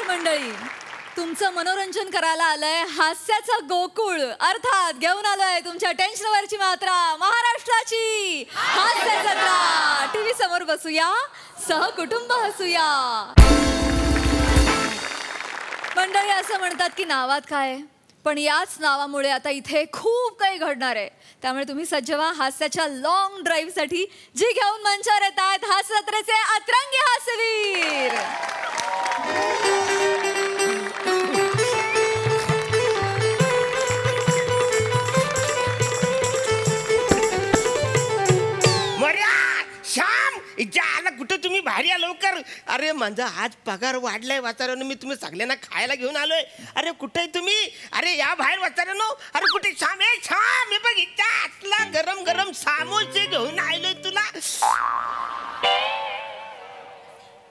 मंडळी, तुमचं मनोरंजन करायला आलंय हास्याचं गोकुळ, अर्थात घेऊन आलोय तुमच्या टेन्शनवरची मात्रा, महाराष्ट्राची हास्य जत्रा. टीव्ही समोर बसूया, सहकुटुंब हसूया. मंडळी, असं म्हणतात की नावात काय, पण याच नावामुळे आता इथे खूप काही घडणार आहे. त्यामुळे तुम्ही सज्ज व्हा हास्याच्या लॉंग ड्राईव्ह साठी, जी घेऊन मंचावर येत आहेत हास्य जत्रेचे अतरंगी हास्यवीर. आला कुठे तुम्ही बाहेर या लवकर. अरे माझा आज पगार वाढलाय वाचारानं, मी तुम्ही सगळ्यांना खायला घेऊन आलोय. अरे कुठे तुम्ही? अरे या बाहेर वाचारानो. अरे कुठे? श्याम हे श्याम, हे बघ इच्छा असला गरम गरम समोसे घेऊन आलोय तुला.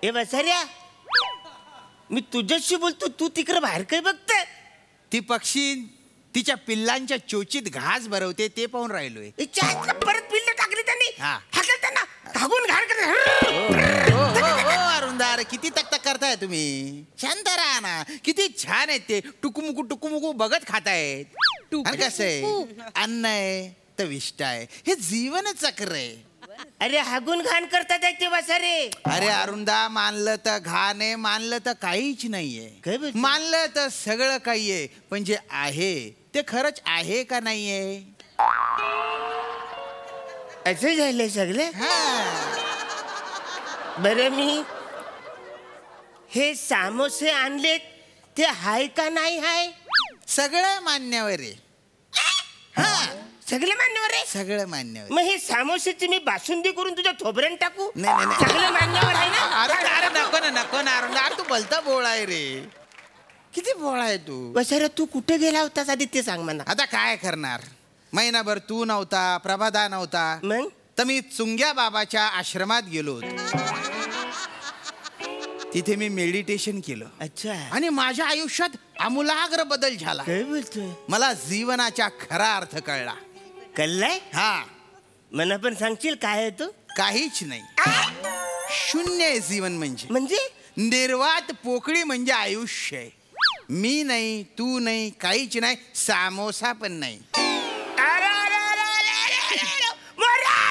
हे वाचाऱ्या, मी तुझ्याशी बोलतो, तू तिकडे बाहेर काय बघते? ती पक्षी तिच्या पिल्लांच्या चोचीत घास भरवते ते पाहून राहिलोय. परत पिल्ल टाकली त्यांनी. हा. हाकल त्यांना, धागून घाण करते. अरुणदार, किती तक करताय तुम्ही? शांत राहा ना. किती छान आहेत ते, टुकुमुकू टुकुमुकू बघत खातायत. कसं आहे, अन्न आहे तर विष्ट आहे, हे जीवन चक्र आहे. अरे हागून घाण करतात ते वासारे. अरे अरुणदा, मानलं तर घाण आहे, मानलं तर काहीच नाहीये. मानलं तर सगळं काही आहे, पण जे आहे ते खरंच आहे का नाहीये? असं झालंय सगळे. बरं, मी हे समोसे आणलेत ते हाय का नाही हाय? सगळं मान्यवर आहे. सगळं मान्यवर आहे. सगळं मान्यवर. मग हे समोसेची मी बासुंदी करून तुझ्या थोबऱ्यात टाकू? नाही नाही, सगळं मान्यवर आहे ना? अरे नको ना, नको ना अरुणदा, तू बोलता बोळा आहे रे. किती बोळा आहे तू. वसरे, तू कुठे गेला होतास आधी ते सांग मला. आता काय करणार, महिनाभर तू नव्हता, प्रभादा नव्हता, मग तर मी चुंग्या बाबाच्या आश्रमात गेलो होतो. तिथे मी मेडिटेशन केलं. अच्छा. आणि माझ्या आयुष्यात आमूलाग्र बदल झाला. काय बोलतोय? मला जीवनाचा खरा अर्थ कळला. कळलाय? हा. मला पण सांगशील काय आहे तो? काहीच नाही, शून्य आहे जीवन म्हणजे. म्हणजे निर्वात पोकळी म्हणजे आयुष्य आहे. मी नाही, तू नाही, काहीच नाही, सामोसा पण नाही.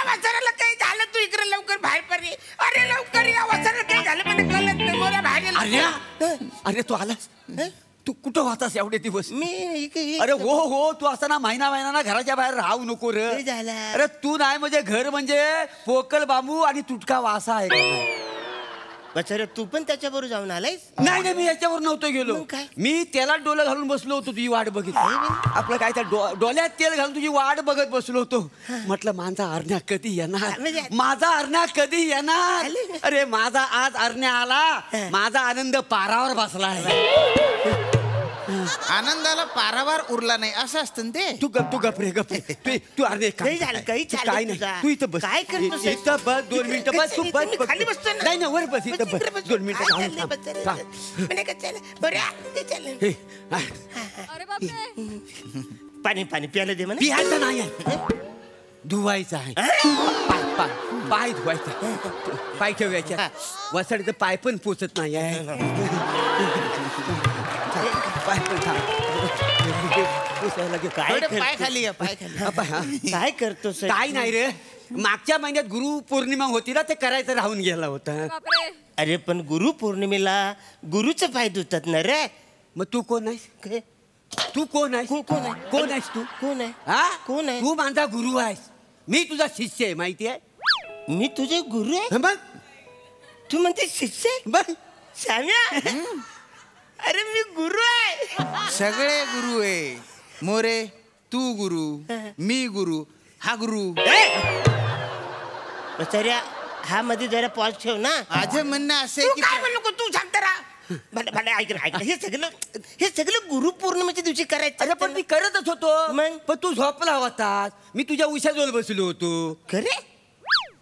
वसराला काही झालं, तू इकडे लवकर बाहेर पड. अरे लवकर या, वसराला काही झालं पण कळत नाही. मोऱ्या बाहेर. अरे तू आलास? तू कुठं होतास एवढे दिवस? मी अरे हो, तू असं ना महिना घराच्या बाहेर राहू नको रे. अरे तू नाही म्हणजे घर म्हणजे पोकळ बांबू आणि तुटका वासा आहे का? वसरे, तू पण त्याच्याबरोबर जाऊन आलायस? नाही, मी याच्यावर नव्हतो गेलो. मी त्याला डोलं घालून बसलो होतो, तुझी वाट बघित. आपलं काय त्या डोल्यात तेल घालून तुझी वाट बघत बसलो होतो. म्हटलं माझा अरण्या कधी येणार, माझा अरण्या कधी येणार. अरे माझा आज अरण्या आला, माझा आनंद पारावर बसला आहे. आनंदाला पारावार उरला नाही असं असतं ते. तू गप रे. तू अर्धे काही झालं, काही काय नाही, तू इथं बस. काय करतोस? इथं बस, 2 मिनिटं बस. तू बस, खाली बसतो ना. नाही वर बस, इथं बस 2 मिनिटं. अरे बापरे, पाणी प्यायला दे म्हणा. पिहायचं नाही, धुवायचं आहे. पाय धुवायचा, पाय ठेवायचा. वसाडीचं पाय पण पोचत नाही आहे. पाय खाली, पाय खाली. काय करतोस? काय नाही रे, मागच्या महिन्यात गुरु पौर्णिमा होती ना, ते करायचं राहून गेला होता. बापरे. अरे पण गुरु पौर्णिमेला गुरुचं पाय धुतात ना रे. मग तू कोण आहेस? तू कोण आहेस? कोण आहेस तू? कोण आहे? हा, कोण आहे? तू माझा गुरु आहेस, मी तुझा शिष्य आहे, माहिती आहे? मी तुझे गुरु आहे? बघ, तू म्हणते शिष्य आहे? बघ श्याम्या, अरे मी गुरु आहे. सगळे गुरु आहे. मोरे, तू गुरु, मी गुरु, हा गुरु. बचाऱ्या, हा मध्ये जरा पॉज ठेव ना. माझं म्हणणं असं तू आहे की काय म्हणू नको, तू शांत राहा. भले ऐक. हे सगळं गुरु पौर्णिमेच्या दिवशी करायचं. अरे पण मी करतच होतो, मग? पण तू झोपला होतास, मी तुझ्या उशाजवळ बसलो होतो. खरे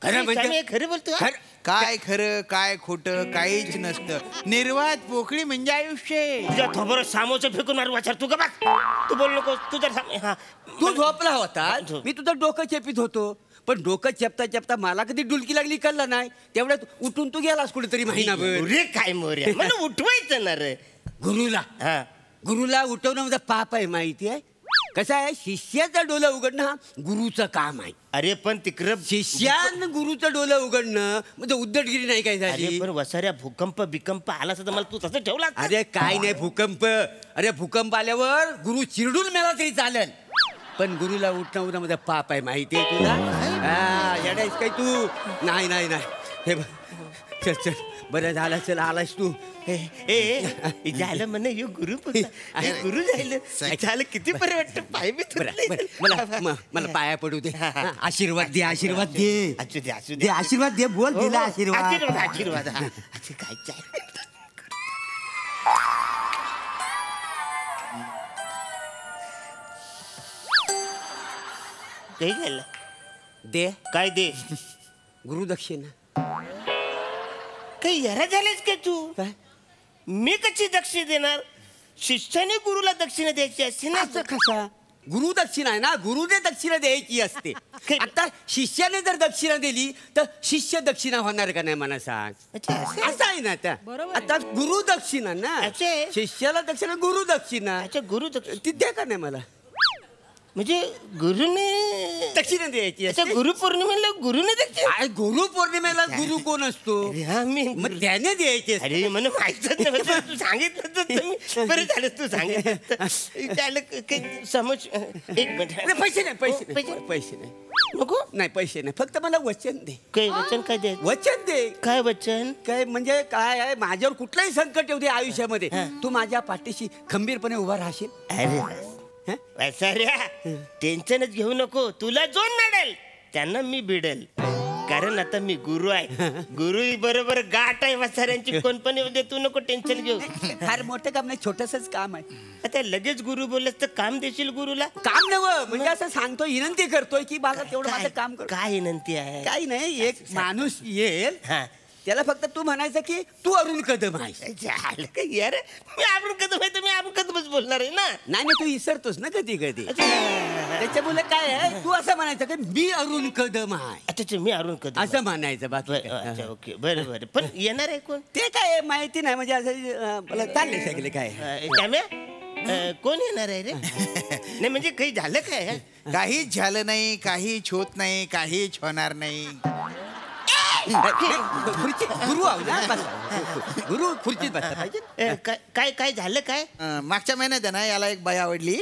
खरं बोलतो. काय खरं काय खोटं काहीच नसतं. निर्वात पोकळी म्हणजे आयुष्य. तुझ्या थोबरं सामोचं फेकून मारू वाचार. तू का तू बोल नको. तू जर तू झोपला होतास, मी तुझं डोकं चेपीत होतो, पण डोकं चेपता चेपता मला कधी डुलकी लागली कळलं नाही. तेवढ्यात उठून तू गेलास कुठेतरी महिनाभर. रे काय मोर्या, मला उठवायचं ना रे. गुरुला हा गुरुला उठवणं म्हणजे पाप आहे माहिती आहे. कसं आहे, शिष्याचं डोलं उघडणं हा गुरुचं काम आहे. अरे पण तिकडं शिष्यानं गुरुचं डोलं उघडणं म्हणजे उद्धटगिरी नाही काय अरे झाली. पण वसाऱ्या भूकंप बिकंप आला असता तर मला तू तसं ठेवला असता. अरे काय नाही भूकंप. अरे भूकंप आल्यावर गुरु चिरडून मेला तरी चालेल, पण गुरुला उठणं उठणं पाप आहे माहिती आहे तुला. येडायस काय तू. नाही नाही नाही हे बघ, चल चल बरं झालं, चल आलास तू. झालं म्हणे यो गुरु गुरु झालं किती बरं वाटतं. पाय बी मला पाया पडू दे. आशीर्वाद दे, आशीर्वाद दे, असू दे असू दे आशीर्वाद दे. बोल दिला आशीर्वाद. आशीर्वाद आशीर्वाद हा. असं काय काही झालं दे काय दे गुरुदक्षिणा. काही यरा झालेस का तू. काय मी कशी दक्षिणा देणार. शिष्याने गुरुला दक्षिणा द्यायची असते ना. असं कसा. गुरु दक्षिणा आहे ना, गुरुने दक्षिणा द्यायची असते. आता शिष्याने जर दक्षिणा दिली तर शिष्य दक्षिणा होणार का नाही मला सांग. अच्छा, असं आहे. असं आहे ना. आता गुरु दक्षिणा ना, अच्छा आहे. शिष्याला दक्षिणा गुरु दक्षिणा. अच्छा गुरु ती द्या का नाही मला. म्हणजे गुरुने दक्षिणा द्यायची अच्छा असते. गुरुपौर्णिमेला गुरुने दक्षिणा. काय गुरु पौर्णिमेला गुरु कोण असतो. अरे हा मी मग त्याने द्यायचे असते. अरे मला माहितच नव्हतं. तू सांगितलं तर तुम्ही बरं झालं तू सांगितलं. त्याला काही समज एक मिनिट. नाही, पैसे नाही, पैसे पैसे? नाही, पैसे नाही, नको नाही पैसे नाही. फक्त मला वचन दे. काय वचन काय द्याय. वचन दे. काय वचन. काय म्हणजे काय आहे, माझ्यावर कुठलंही संकट येऊ दे आयुष्यामध्ये, तू माझ्या पाठीशी खंबीरपणे उभा राहशील. अरे हं? वसाऱ्या टेन्शनच घेऊ नको. तुला जो नडेल त्यांना मी भिडेल. कारण आता मी गुरु आहे. गुरु बरोबर गाठ आहे वसाऱ्यांची. कोण पण येऊ दे, तू नको टेन्शन घेऊ. फार मोठं काम नाही, छोटसच काम आहे. आता लगेच गुरु बोलस तर काम देशील गुरुला. काम नव म्हणजे असं सांगतोय, विनंती करतोय की मला तेवढं माझं काम कर. काय विनंती आहे. काही नाही, एक माणूस येईल, हा त्याला फक्त तू म्हणायचं की तू अरुण कदम आहेस. झालं का यार. मी आपण कदम आहे तर मी आपण कदमच बोलणार आहे ना. नाही नाही, तू विसरतोस ना कधी कधी. त्याच्यामुळे काय आहे, तू असं म्हणायचं की मी अरुण कदम आहे. अच्छा मी अरुण कदम असं म्हणायचं. बाकी अच्छा ओके बरं बरं. पण येणार आहे कोण. ते काय माहिती नाही, म्हणजे असं मला चालले सगळे काय. श्याम्या, कोण येणार आहे रे. नाही म्हणजे काही झालं काय. काहीच झालं नाही, काहीच होत नाही, काहीच होणार नाही. गुरु आहो ना, बसा. गुरु खुर्चीत बसता पाहिजे. काय काय झालं काय. मागच्या महिन्यात आहे ना, याला एक बाई आवडली.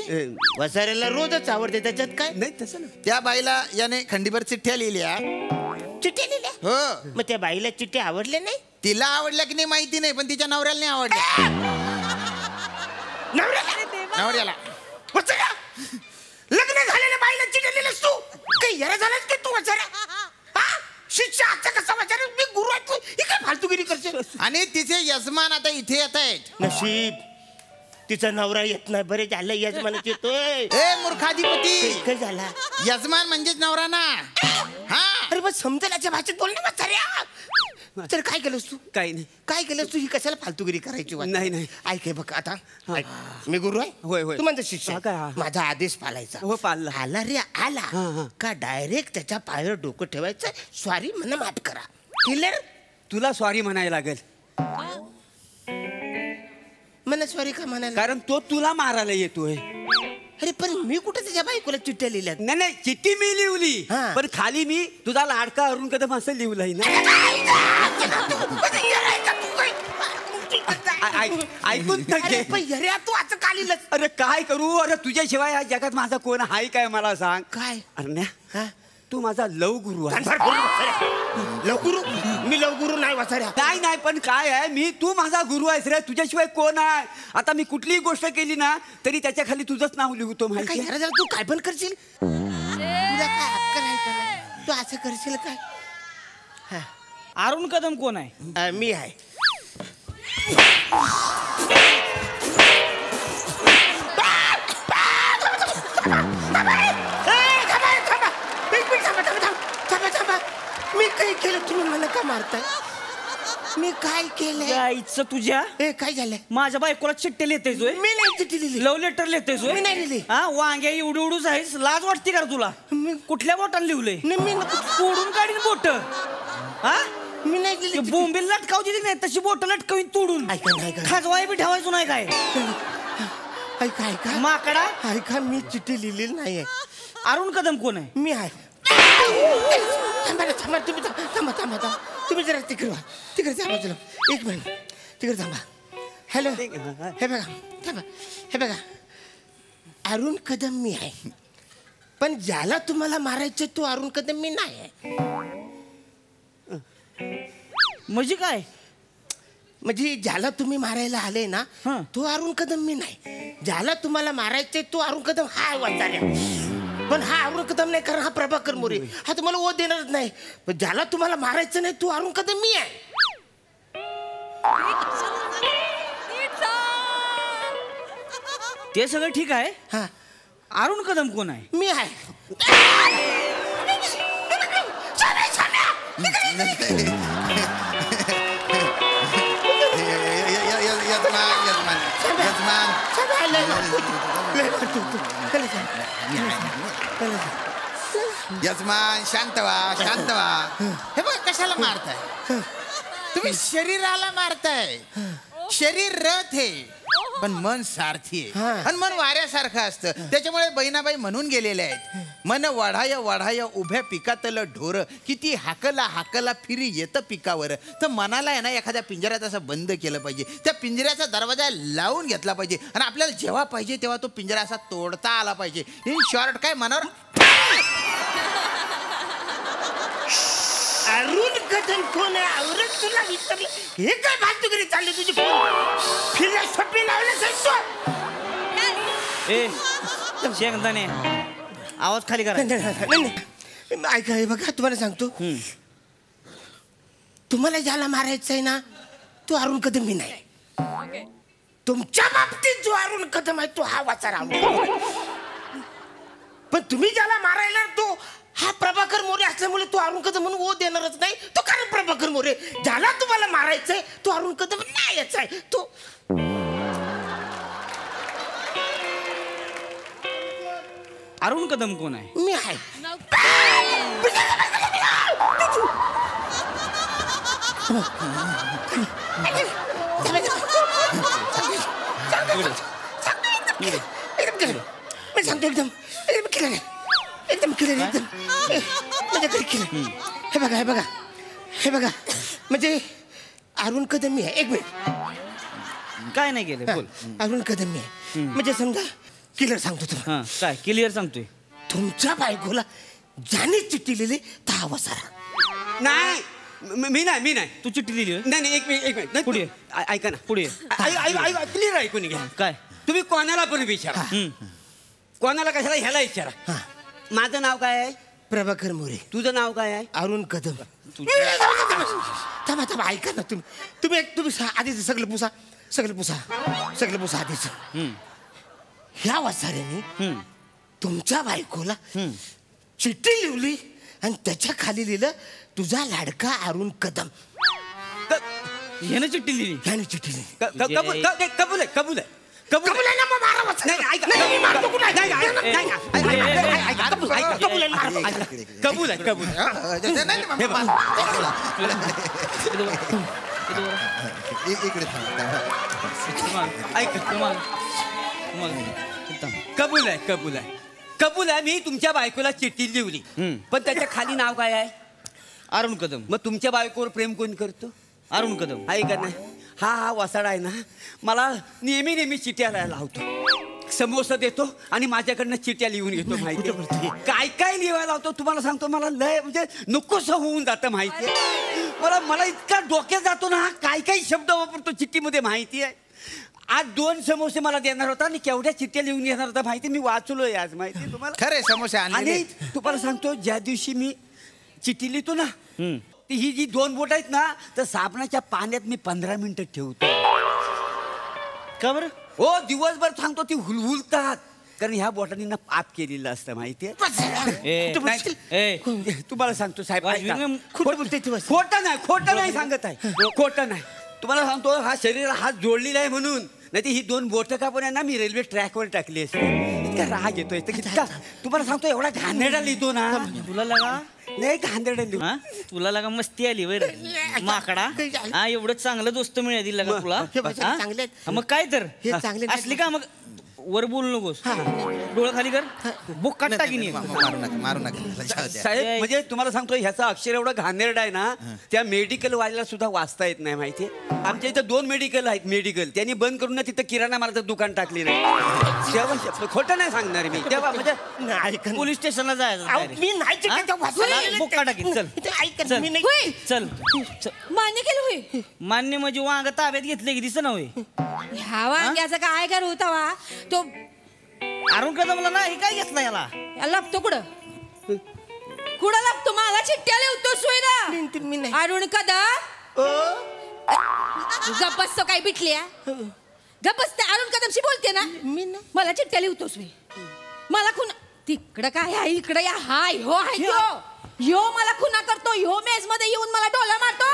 वसाऱ्याला रोजच आवडते. त्याच्यात काय. नाही तसं नाही. त्या बाईला याने खंडीभर चिठ्ठ्या लिहिल्या. चिठ्ठ्या लिहिल्या. हो. मग त्या बाईला चिठ्ठ्या आवडल्या नाही. तिला आवडल्या की नाही माहिती नाही, पण तिच्या नवऱ्याला नाही आवडल्या. नवऱ्याला वसाऱ्या, लग्न झालेल्या बाईला चिठ्ठ्या लिहिल्यास तू. काही याला झालंच की तू वसाऱ्या. शिष्य आजचा कसा वसाऱ्या. मी गुरु आहे. तू ही काय फालतूगिरी करशील. आणि तिचे यजमान आता इथे येत आहेत. नशीब तिचा नवरा येत नाही. बरे झालं यजमानच येतोय. ए मूर्खाधिपती, काय झाला. यजमान म्हणजेच नवरा ना. हा अरे बस समजेलाच्या भाषेत बोल ना वसाऱ्या. तर काय केलंस तू. काही नाही. काय केलंस तू. ही कशाला फालतूगिरी करायची. नाही, नाही. ऐक हे बघ आता. ऐक, मी गुरु आहे. होय, होय. तू माझा शिष्य हा, आहे. काय, हा. माझा आदेश पाळायचा. हो, पाळला. आला रे आला हा, हा. का डायरेक्ट त्याच्या पायावर डोकं ठेवायचं. सॉरी म्हणा, माफ करा. क्लिअर. तुला सॉरी म्हणायला लागेल, मला सॉरी का म्हणायला. कारण तो तुला मारायला येतोय. अरे पण मी कुठे त्याच्या बायकोला चिठ्ठ्या लिहिल्या. नाही नाही, चिठ्ठी मी लिहिली, हा. पण खाली मी तुझा लाडका अरुण कदम असं लिहिलंय ना. ऐकून अरे पण अरे तू असं का लिहिलं. अरे काय करू. अरे तुझ्याशिवाय या जगात माझा कोण आहे काय मला सांग. काय. अरण्या, हा? तू माझा लव गुरु आहे. लवगुरु. मी लवगुरु नाही वसाऱ्या. नाही नाही, पण काय आहे, मी तू माझा गुरु आहेस रे. तुझ्याशिवाय कोण आहे. आता मी कुठलीही गोष्ट केली ना तरी त्याच्या खाली तुझंच नाव लिहितो. काय माहिती जरा तू काय पण करशील. तुला काय हक्क नाही त्याला. तू असं करशील काय. अरुण कदम कोण आहे. मी आहे. मी काय केलं. तुम्ही मला का मारताय. मी काय केलंय. आईचं तुझ्या. काय झालंय. माझ्या बायकोला चिठ्ठी लिहितेस. मी नाही चिठ्ठी लिहिली. Love letter लिहितेस. मी नाही लिहिली. हा, वांग्या एवढी एवढूच आहेस. लाज वाटते का रे तुला. मी कुठल्या बोटाने लिहिलंय. मी फोडून काढीन बोट. हा, मी नाही दिली ते बोंबील लटकावची नाही तशी बोट लटकवीन तोडून ऐका ना, ऐका. खाजवाय बी ठेवायचो नाही काय ऐका ऐका माकडा ऐका मी चिठ्ठी लिहिलेली नाहीये. अरुण कदम कोण आहे मी आहे. थांबा ना, थांबा तुम्ही थांबा थांबा थांबा तुम्ही जरा तिकडे व्हा. तिकडे थांबा तुला एक मिनिट तिकडे थांबा. हॅलो हे बघा थांबा हे बघा अरुण कदम मी आहे पण ज्याला तुम्हाला मारायचं तो अरुण कदम मी नाही आहे. म्हणजे काय म्हणजे ज्याला तुम्ही मारायला आले ना हं. तो अरुण कदम मी नाही. ज्याला तुम्हाला मारायचंय तो अरुण कदम हा वाचाऱ्या पण हा अरुण कदम नाही कारण हा प्रभाकर मोरे हा तुम्हाला ओ देणारच नाही. पण ज्याला तुम्हाला मारायचं नाही तो अरुण कदम मी आहे. ते सगळं ठीक आहे हा अरुण कदम कोण आहे मी आहे. यजमान शांत व्हा शांत व्हा. हे बघ कशाला मारताय तुम्ही शरीराला मारताय. शरीर रथ आहे पण मन सारथी आहे. आणि मन वाऱ्यासारखं असतं त्याच्यामुळे बहिणाबाई म्हणून गेलेले आहेत मन वाढाय वाढाय उभ्या पिकातलं ढोर किती हाकला हाकला फिरी येतं पिकावर. तर मनाला आहे ना एखाद्या पिंजऱ्यात असं बंद केलं पाहिजे. त्या पिंजऱ्याचा दरवाजा लावून घेतला पाहिजे आणि आपल्याला जेव्हा पाहिजे तेव्हा तो पिंजरा असा तोडता आला पाहिजे. इन शॉर्ट काय मनावर अरुण कदम कोण आहे आवरत तुला विचारलं हे काय भातुकरी चालली तुझी फिलॉसॉफी लावलं ए शेंगदाणे आवाज खाली करा ऐका हे बघा तुम्हाला सांगतो तुम्हाला ज्याला मारायचं आहे ना तो अरुण कदम मी नाही. तुमच्या बाबतीत जो अरुण कदम आहे तो हा वाचा राहून पण तुम्ही ज्याला मारायला तो हा प्रभाकर मोरे असल्यामुळे तो अरुण कदम म्हणून ओ देणारच नाही. तो कारण प्रभाकर मोरे ज्याला तुम्हाला मारायचंय तो अरुण कदम नाहीच आहे. तो अरुण कदम कोण आहे मी आहे. मी सांगतो एकदम एकदम क्लिअर एकदम क्लिअर एकदम म्हणजे क्लिअर. हे बघा हे बघा हे बघा म्हणजे अरुण कदम मी आहे. एक मिनिट काय नाही केलं बोल अरुण कदम मी आहे म्हणजे समजा क्लिअर सांगतो तुम्हाला हा काय क्लिअर सांगतोय तुमच्या बायकोला ज्याने चिठ्ठी लिहिली तर वसारा नाही मी नाही तू चिठ्ठी दिली होय? नाही एक मिनिट नाही, पुढे. ऐका ना पुढे. क्लिअर ऐकून घ्या काय तुम्ही कोणाला पण विचारा कोणाला कशाला ह्याला विचारा माझं नाव काय आहे प्रभाकर मोरे तुझं नाव काय आहे अरुण कदम. थांबा थांबा ऐका ना तुम्ही आधीच सगळं पुसा आधीच. ह्या वसाऱ्याने तुमच्या बायकोला चिठ्ठी लिहिली आणि त्याच्या खाली लिहिलं तुझा लाडका अरुण कदम. ह्यानं चिठ्ठी दिली ह्याने चिठ्ठी लिहिली. कबूल आहे कबूल आहे ना मग मारा वसाऱ्या. नाही, मी मारतो कुठं? कबूल आहे, मारा. कबूल आहे इकडे कबूल आहे मी तुमच्या बायकोला चिठ्ठी लिहिली पण त्याच्या खाली नाव काय आहे अरुण कदम मग तुमच्या बायकोवर प्रेम कोण करतो अरुण कदम ऐका ना हा वसाडा आहे ना मला नेहमी चिठ्ठ्या लावतो समोसा देतो आणि माझ्याकडनं चिठ्ठ्या लिहून घेतो माहिती काय लिहायला लावतो तुम्हाला सांगतो मला लय म्हणजे नकोसं होऊन जातं माहिती मला इतका डोक्यात जातो ना हा काय शब्द वापरतो चिठ्ठीमध्ये माहिती आहे. आज 2 समोसे मला देणार होता आणि केवढ्या चिठ्ठ्या लिहून घेणार होता माहिती मी वाचलोय आज माहिती तुम्हाला खरे समोसे आणि आणले. तुम्हाला सांगतो ज्या दिवशी मी चिठ्ठी लिहितो ना ती ही जी 2 बोट आहेत ना तर साबणाच्या पाण्यात मी 15 मिनिटं ठेवतो. का बरं हो दिवसभर सांगतो ती हुलहुलतात कारण ह्या बोटांनी ना पाप केलेलं असतं माहितीये. तुम्हाला सांगतो साहेब खोटं नाही सांगत आहे खोटं नाही तुम्हाला सांगतो हा शरीराला हात जोडलेला आहे म्हणून नाही ती ही 2 बोटं का पण आहे ना मी रेल्वे ट्रॅकवर टाकली असते. इतका राग येतोय इतका तुम्हाला सांगतो एवढा घाणेरडा लिहितो ना तुला लागा नाही घाणेरडे हा तुला लगा मस्ती आली वर माकडा हा एवढं चांगलं दोस्त मिळाली लगा तुला हे बघ, हा? चांगले आहेत. हा, मग काय तर हे चांगले नाहीत. असली का मग वर बोलू नकोस डोळं खाली कर बुक टाकीन एक. मारू नका जाऊ द्या. साहेब म्हणजे तुम्हाला सांगतो ह्याचा अक्षर एवढा घाणेरड आहे ना त्या मेडिकल वाल्याला सुद्धा वाचता येत नाही माहितीये. आमच्या इथं 2 मेडिकल आहेत मेडिकल त्यांनी बंद करून ना तिथं किराणा मालाचं दुकान टाकलेलं आहे. खोटं नाही सांगणार मी तेव्हा म्हणजे नाही, ऐका ना. पोलीस स्टेशनला जायचं अहो, direct. मी नाही हा? चुकीचं वाचलं. बुक्का टाकीन चल ऐका ना, चल मी नाही. होय, चल चल. मान्य केलं होय. मान्य म्हणजे वांग ताब्यात घेतले की दिसत होय. ह्या वांग्याचा काय कर होता वा तो अरुण कदमला नाही काय घेतला याला लपतो कुठं कुठं लपतो मला चिठ्ठ्या लिहतो सोयरा मी नाही. अरुण कदम गप्पस तो काय बिटल्या गप्पस त्या अरुण कदमशी बोलते ना मी नाही. मला चिठ्ठ्या लिहतोस मी मला खुना तिकडं काय आहे इकडं या हाय हो हाय ह्यो मला खुना करतो ह्यो मेज मध्ये येऊन मला डोला मारतो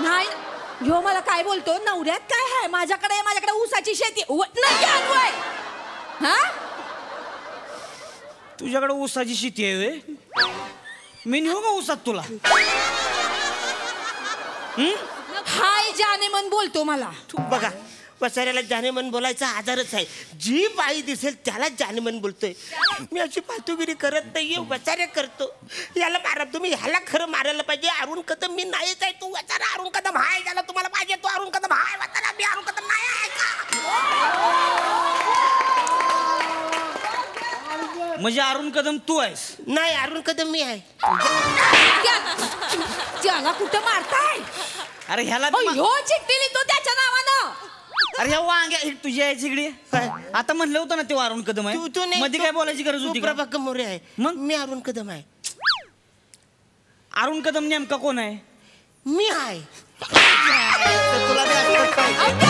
नाही ह्यो मला काय बोलतो नवऱ्यात काय आहे माझ्याकडे ऊसाची शेती नाही आणवय हा तुझ्याकडे ऊसाची शेती आहे व्हय? मी नेऊ का ऊसात तुला हाय जाने मन बोलतो मला तू बघा वसाऱ्याला जानेमन बोलायचा आजारच आहे. जी बाई दिसेल त्याला जानेमन बोलतोय. मी अशी फालतूगिरी करत नाहीये वसाऱ्या करतो. याला मारा तुम्ही ह्याला खरं मारायला पाहिजे. अरुण कदम मी नाहीच आहे. तू वसारा अरुण कदम हाय ज्याला तुम्हाला पाहिजे तो अरुण कदम हाय वसारा मी अरुण कदम नाही आहे का? म्हणजे अरुण कदम तू आहेस नाही अरुण कदम मी आहे. त्याला कुठं मारताय अरे ह्याला ह्यो चिठ्ठी लिहितो त्याच्या नावानं अरे ह्या वांग्या हे तुझी आहे जिगडी आता म्हणलं होतं ना ते अरुण कदम तू आहे नाही मध्ये काय बोलायची गरज होती का? प्रभाकर मोरे आहे. मग? मी अरुण कदम आहे. अरुण कदम नेमका कोण आहे मी आहे. तुला बी आठवत पाहिजे.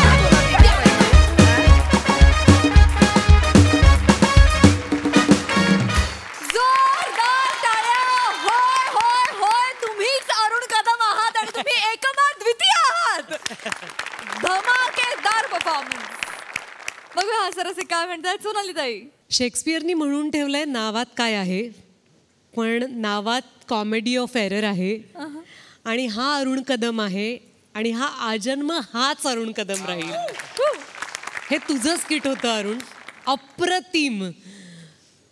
जोरदार टाळ्या. होय होय होय तुम्हीच अरुण कदम आहात आणि तुम्ही एकमाद्वितीय आहात. धमाकेदार परफॉर्मन्स. बघूया हा सरसे काय म्हणतात सोनाली ताई. शेक्सपियरनी म्हणून ठेवलंय नावात काय आहे पण नावात कॉमेडी ऑफ एरर आहे आणि हा अरुण कदम आहे आणि हा आजन्म हाच अरुण कदम राहील. हे तुझं स्किट होतं अरुण अप्रतिम.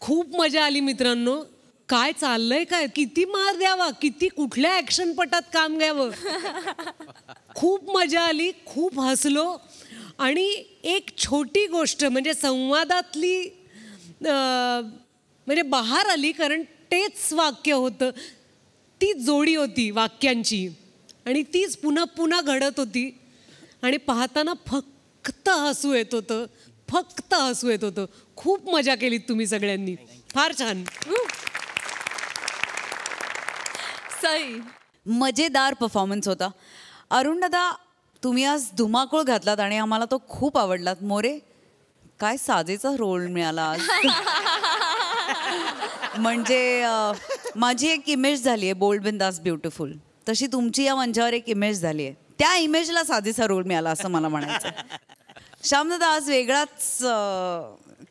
खूप मजा आली मित्रांनो. काय चाललंय काय किती मार द्यावा किती कुठल्या ऍक्शन पटात काम घ्यावं. खूप मजा आली खूप हसलो आणि एक छोटी गोष्ट म्हणजे संवादातली म्हणजे बहार आली कारण तेच वाक्य होतं ती जोडी होती वाक्यांची आणि तीच पुन्हा पुन्हा घडत होती आणि पाहताना फक्त हसू येत होतं फक्त हसू येत होतं. खूप मजा केलीत तुम्ही सगळ्यांनी फार छान. सई मजेदार परफॉर्मन्स होता. अरुण दादा तुम्ही आज धुमाकूळ घातलात आणि आम्हाला तो खूप आवडलात. मोरे काय साजेचा रोल मिळाला आज. म्हणजे माझी एक इमेज झाली आहे बोल्ड बिंदास ब्युटिफुल तशी तुमची या मंचावर एक इमेज झाली आहे. त्या इमेजला साजेसा रोल मिळाला असं मला म्हणायचं. श्यामदादा आज वेगळाच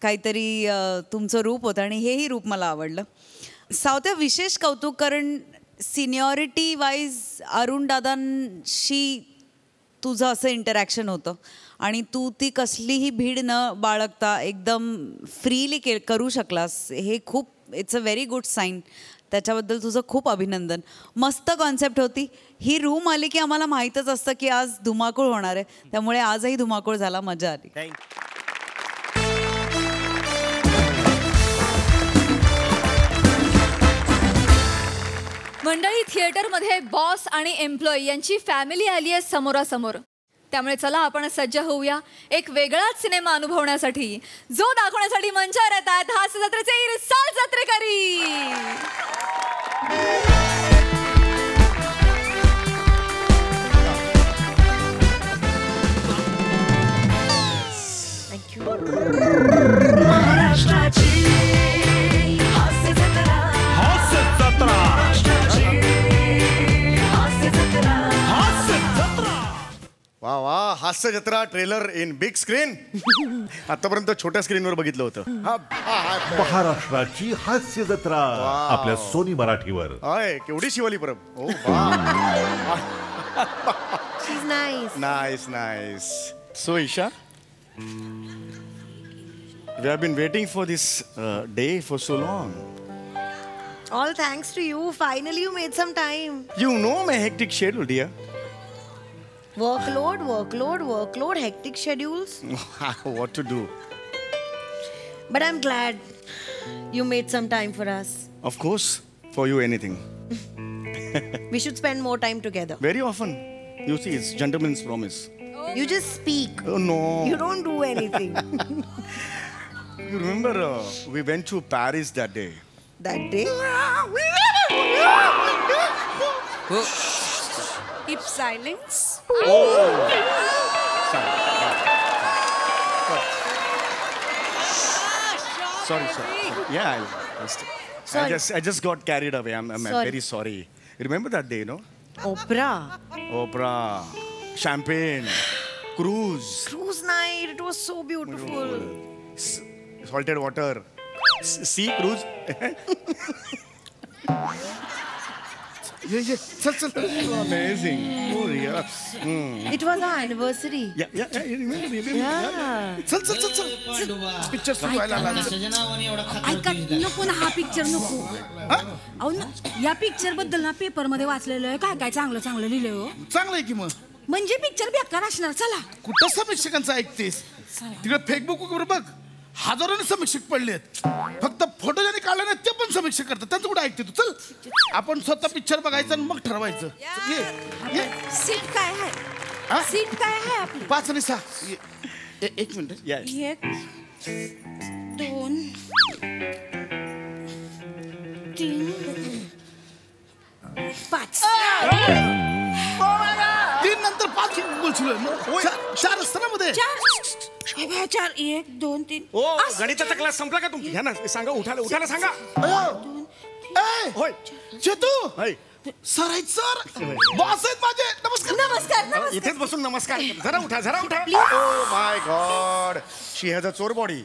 काहीतरी तुमचं रूप होतं आणि हेही रूप मला आवडलं. सावत्या विशेष कौतुक कारण सिनियरिटी वाईज अरुण दादांशी तुझं असं इंटरॅक्शन होतं आणि तू ती कसलीही भीड न बाळगता एकदम फ्रीली करू शकलास. हे खूप it's a very good sign. त्याच्याबद्दल तुझं खूप अभिनंदन. मस्त कॉन्सेप्ट होती. ही रूम आली की आम्हाला माहीतच असतं की आज धुमाकूळ होणार आहे त्यामुळे आजही धुमाकूळ झाला. मजा आली. मंडळी थिएटरमध्ये बॉस आणि एम्प्लॉई यांची फॅमिली आली आहे समोरासमोर. त्यामुळे चला आपण सज्ज होऊया एक वेगळाच सिनेमा अनुभवण्यासाठी जो दाखवण्यासाठी मंचावर येत आहेत हास्य जत्रेचे इरसाल जत्रेकरी. वा वा हास्य जत्रा ट्रेलर इन बिग स्क्रीन आतापर्यंत छोट्या स्क्रीनवर बघितलं होतं. महाराष्ट्राची हास्य जत्रा आपल्या सोनी मराठीवर. हाय केवढी Shivali Parab. Oh nice. So Isha, we have been waiting for this day for so long. All thanks to you. Finally, you made some time. You know my hectic schedule, dear. Workload, hectic schedules. What to do? But I'm glad you made some time for us. Of course, for you anything. We should spend more time together. Very often. You see, it's gentleman's promise. You just speak. Oh no. You don't do anything. You remember we went to Paris that day. That day? Keep silence. Sorry. Yeah, I just got carried away. I'm Sorry. very sorry. You remember that day, no? Opera. Champagne, cruise. Cruise night. It was so beautiful. Salted water. Sea cruise. चल. Amazing. Oh yeah. It was our anniversary. Yeah. You remember? Yeah. चल. Picture सुरू व्हायला लागला. ऐका नको ना हा picture नको. अहो ना या पिक्चर बद्दल ना पेपर मध्ये वाचलेलं आहे काय चांगलं लिहिलंय हो. चांगलं आहे की मग. म्हणजे पिक्चर बेकार असणार. चला कुठं समीक्षकांचं ऐकतेस. तिकडे फेसबुकवर बघ हजारोने समीक्षक पडलेत. फक्त फोटो ज्यांनी काढले नाही ते पण समीक्षक करतात. त्यांचं कुठे ऐकते तू. चल आपण स्वतः पिक्चर बघायचं आणि मग ठरवायचं. ये. सीट काय आहे. सीट काय आहे आपली. 5 आणि 6. एक मिनिट. 1 2 3 5. 3 नंतर 5 बोलशील. 4 असतं ना मध्ये. 4 1 2 3. ओ गणिताचा क्लास संपला का तुमचा? घ्या ना सांगा. उठायला सांगा. होय चेतू. सर आहेत सर. बॉस आहेत माझे. नमस्कार. इथेच बसून नमस्कार. जरा उठा. Oh my God, she has a चोर body.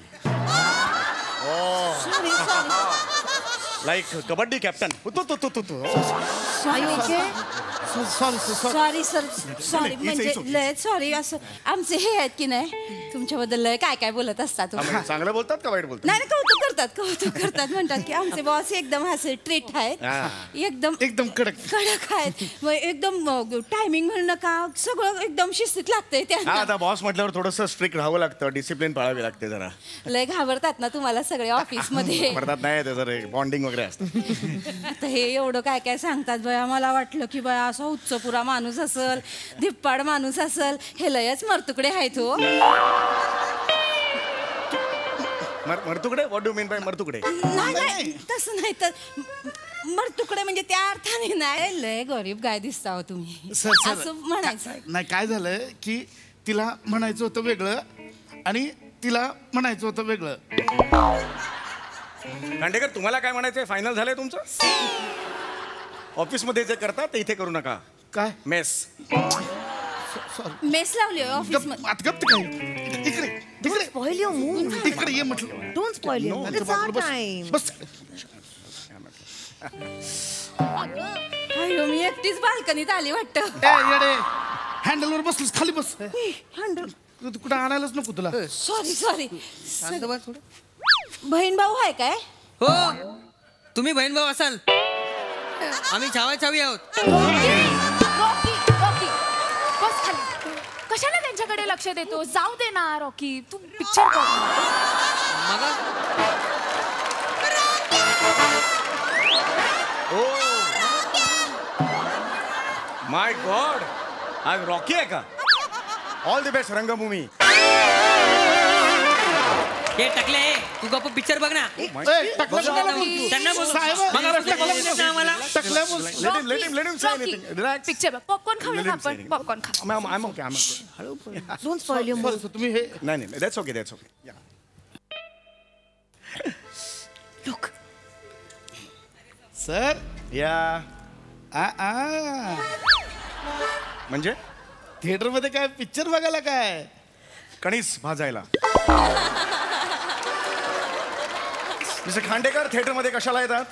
Like kabaddi captain. Sorry sir. Sorry म्हणजे लय सॉरी. असं आमचे हे आहेत की नाही तुमच्याबद्दल लय काय बोलत असतात. चांगलं बोलतात का वाईट बोलतात? नाही कौतुक करतात. म्हणतात की आमचे बॉस एकदम असे ट्रीट आहेत. एकदम कडक आहेत. मग एकदम टायमिंग म्हणणं का सगळं एकदम शिस्तीत लागतंय त्यांना. आता बॉस म्हटल्यावर थोडंसं स्ट्रिक्ट राहावं लागतं. डिसिप्लिन पाळावी लागते जरा. लय घाबरतात ना तुम्हाला सगळे ऑफिस मध्ये. म्हणतात नाही ते जरा बॉन्डिंग वगैरे असतं. आता हे एवढं काय सांगतात बया. मला वाटलं की बया असा उच्चपुरा माणूस असल, धिप्पाड माणूस असल. हे लयच मरतुकडे आहेत हो. मरतुकडे? व्हॉट डू मीन बाय मरतुकडे? नाही तसं नाही. तर मरतुकडे म्हणजे त्या अर्थाने नाही. लय गरीब गाय दिसता हो तुम्ही. असं म्हणायचं नाही. काय झालं की तिला म्हणायचं होतं वेगळं आणि तिला म्हणायचं होतं वेगळं. दांडेकर तुम्हाला काय म्हणायचंय? फायनल झालंय तुमचं? ऑफिस मध्ये जे करतात ते इथे करू नका. काय? मेस लावली ऑफिस मध्ये. तिकडे Spoil your mood. तिकडे ये म्हटलं. Don't spoil your mood. It's our time. बस. अयो मी एकटीच बाल्कनीत आली वाटतं. येडे हँडलवर बसलीस. खाली बस. हँडल तू कुठं आणायलाच नको तुला. सॉरी. बहीण भाऊ आहे काय? हो तुम्ही बहीण भाऊ असाल. आम्ही छावी आहोत. रॉकी बस खाली. कशाला त्यांच्याकडे लक्ष देतो? जाऊ दे ना रॉकी. तू पिक्चर बघ. माय गॉड, आज रॉकी आहे का? ऑल द बेस्ट रंगभूमी. हे टकले तू गप्प पिक्चर बघ ना. पिक्चर पॉपकॉर्न खाऊया आपण. पॉपकॉर्न खा. Don't spoil your mood. तुम्ही हे नाही दॅट्स ओके. Look. सर या म्हणजे थिएटर मध्ये काय पिक्चर बघायला काय? कणीस भाजायला. मिस्टर खांडेकर थिएटर मध्ये कशाला येतात?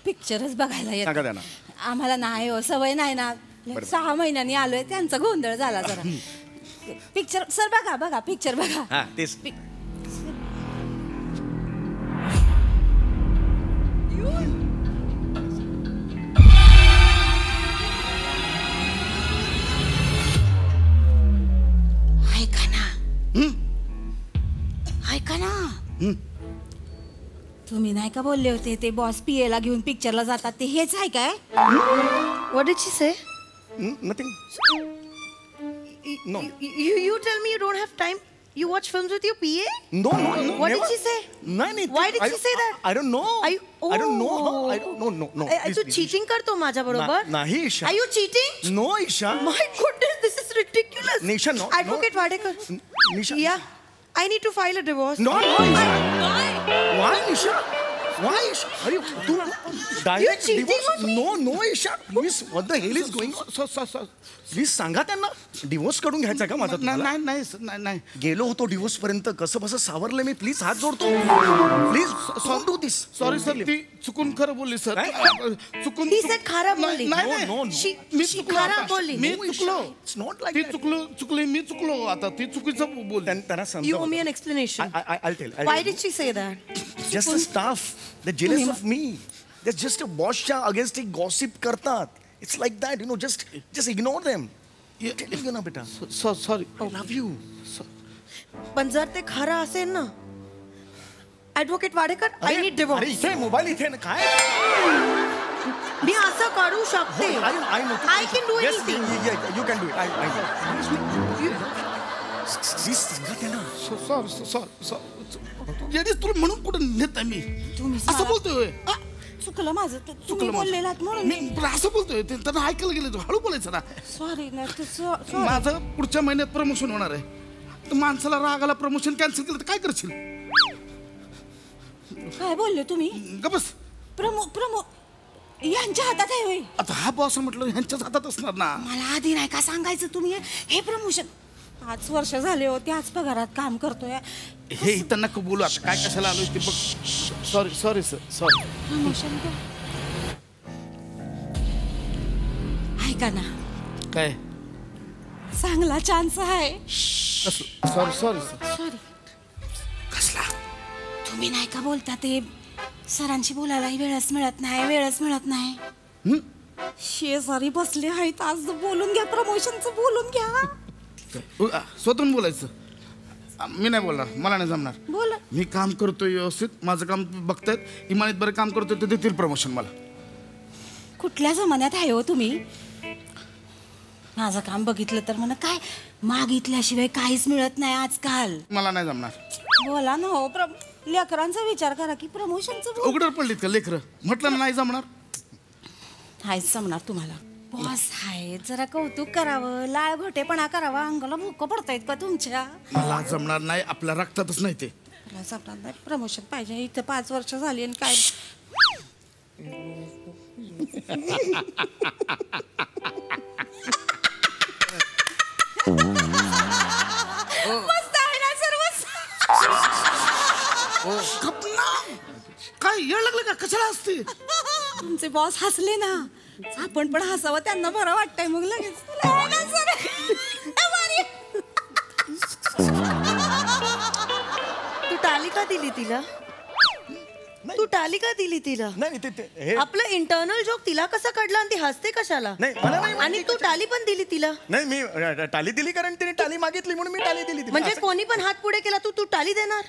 पिक्चरच बघायला सांगा येत त्यांना. आम्हाला नाही हो, सवय नाही ना. 6 महिन्यांनी आलोय, त्यांचा गोंधळ झाला जरा. पिक्चर सर बघा पिक्चर बघा. हा तेच. ऐका ना तुम्ही नाही का बोलले होते ते बॉस पीएला घेऊन पिक्चरला जातात ते हेच आहे काय? What did she say? Nothing. No. You tell me you don't have time. You watch films with your PA? No. What never. did she say? नाही. Why did she say that? I don't know. I don't know. I don't know. No. Tu cheating करतो माझ्या बरोबर? नाही Isha. Are you cheating? No Isha. My goodness, this is ridiculous. Nisha, no. Advocate Wadekar. Nisha. Yeah. I need to file a divorce. No. Why Nisha? Why Isha? Are you direct divorce? No Isha. Please, what the hell is going on? Please सांगा त्यांना divorce करून घ्यायचा का माझा? नाही गेलो होतो divorce पर्यंत, कसं बसं सावरले मी. प्लीज हात जोडतो, please don't do this. Sorry sir, ती चुकून खरं बोलली सर. चुकून He said खरं बोलली. No. She खरं बोलली. मी चुकलो. It's not like ती that. चुकली मी चुकलो. आता ती चुकीचं बोल. त्यांना समजा. You owe me an explanation. I'll tell. Why did she say that? Just the staff, they're jealous of me. They're just a bossच्या against एक gossip करतात. It's like that, just ignore them. Telling you ना बेटा. Sorry. I love you. पण जर ते खरं असेल ना, advocate Wadekar, I need divorce. अरे इथे मोबाईल इथे ना काय? मी असं करू शकते. I know. I can do anything. Yeah, you can do it. Please सांगा त्यांना. सॉरी. येडीस तुला म्हणून कुठं नेत आहे मी? असं बोलतोय. चुकलं माझं, तुम्ही बोललेलात म्हणून मी असं बोलतोय. त्यांना ऐकायला गेलं, हळू बोलायचं ना. सॉरी माझं पुढच्या महिन्यात प्रमोशन होणार आहे. तर माणसाला रागाला प्रमोशन कॅन्सल केलं तर काय करशील? काय बोलले तुम्ही? गबस. प्रमो यांच्या हातात आहे होय. आता हा बॉस म्हटलं ह्यांच्याच हातात असणार ना. मला आधी नाही का सांगायचं तुम्ही हे प्रमोशन? 5 वर्ष झाले हो, त्याच पगारात काम करतोय. हे इथं नको बोलू. आता काय कशाला आलोय ते बघ. Sorry sir, sorry. प्रमोशन ऐका ना, काय चांगला चान्स आहे. सॉरी. कसला? तुम्ही नाही का बोलता ते सरांशी बोलायलाही वेळच मिळत नाही. शेजारी बसले आहेत, आज बोलून घ्या, प्रमोशनचं बोलून घ्या. स्वतःहून बोलायचं. मी नाही बोलणार, मला नाही जमणार. बोला. मी काम करतोय व्यवस्थित, माझं काम बघतायत, इमानीत बरं काम करतोय, ते देतील प्रमोशन मला. कुठल्या जमान्यात आहे हो तुम्ही? माझं काम बघितलं तर म्हणा काय मागितल्याशिवाय काहीच मिळत नाही आजकाल. मला नाही जमणार. बोला ना हो, लेकरांचा विचार करा की प्रमोशनचं. उघडर पडलीत का लेकरं? म्हटलं ना नाही जमणार. हायच जमणार तुम्हाला. बॉस आहे, जरा कौतुक करावं, लाळ घोटेपणा करावा. अंगाला भुकं पडतायत का तुमच्या? मला जमणार नाही, आपल्या रक्तातच नाही ते. मला जमणार नाही. प्रमोशन पाहिजे. इथं 5 वर्ष झाली आणि काय मस्त आहे ना सर्व. काय येळ लागलं का? कशाला असते? तुमचे बॉस हसले ना, आपण पण हसावं, त्यांना बरं वाटतंय. मग लगेच तू टाली का दिली तिला? तू टाली का दिली तिला? नाही आपलं इंटरनल जोक तिला कसा कळला आणि ती हसते कशाला? आणि तू टाली पण दिली तिला? नाही, मी टाली दिली कारण तिने टाली मागितली म्हणून मी टाली दिली. म्हणजे कोणी पण हात पुढे केला तू टाली देणार?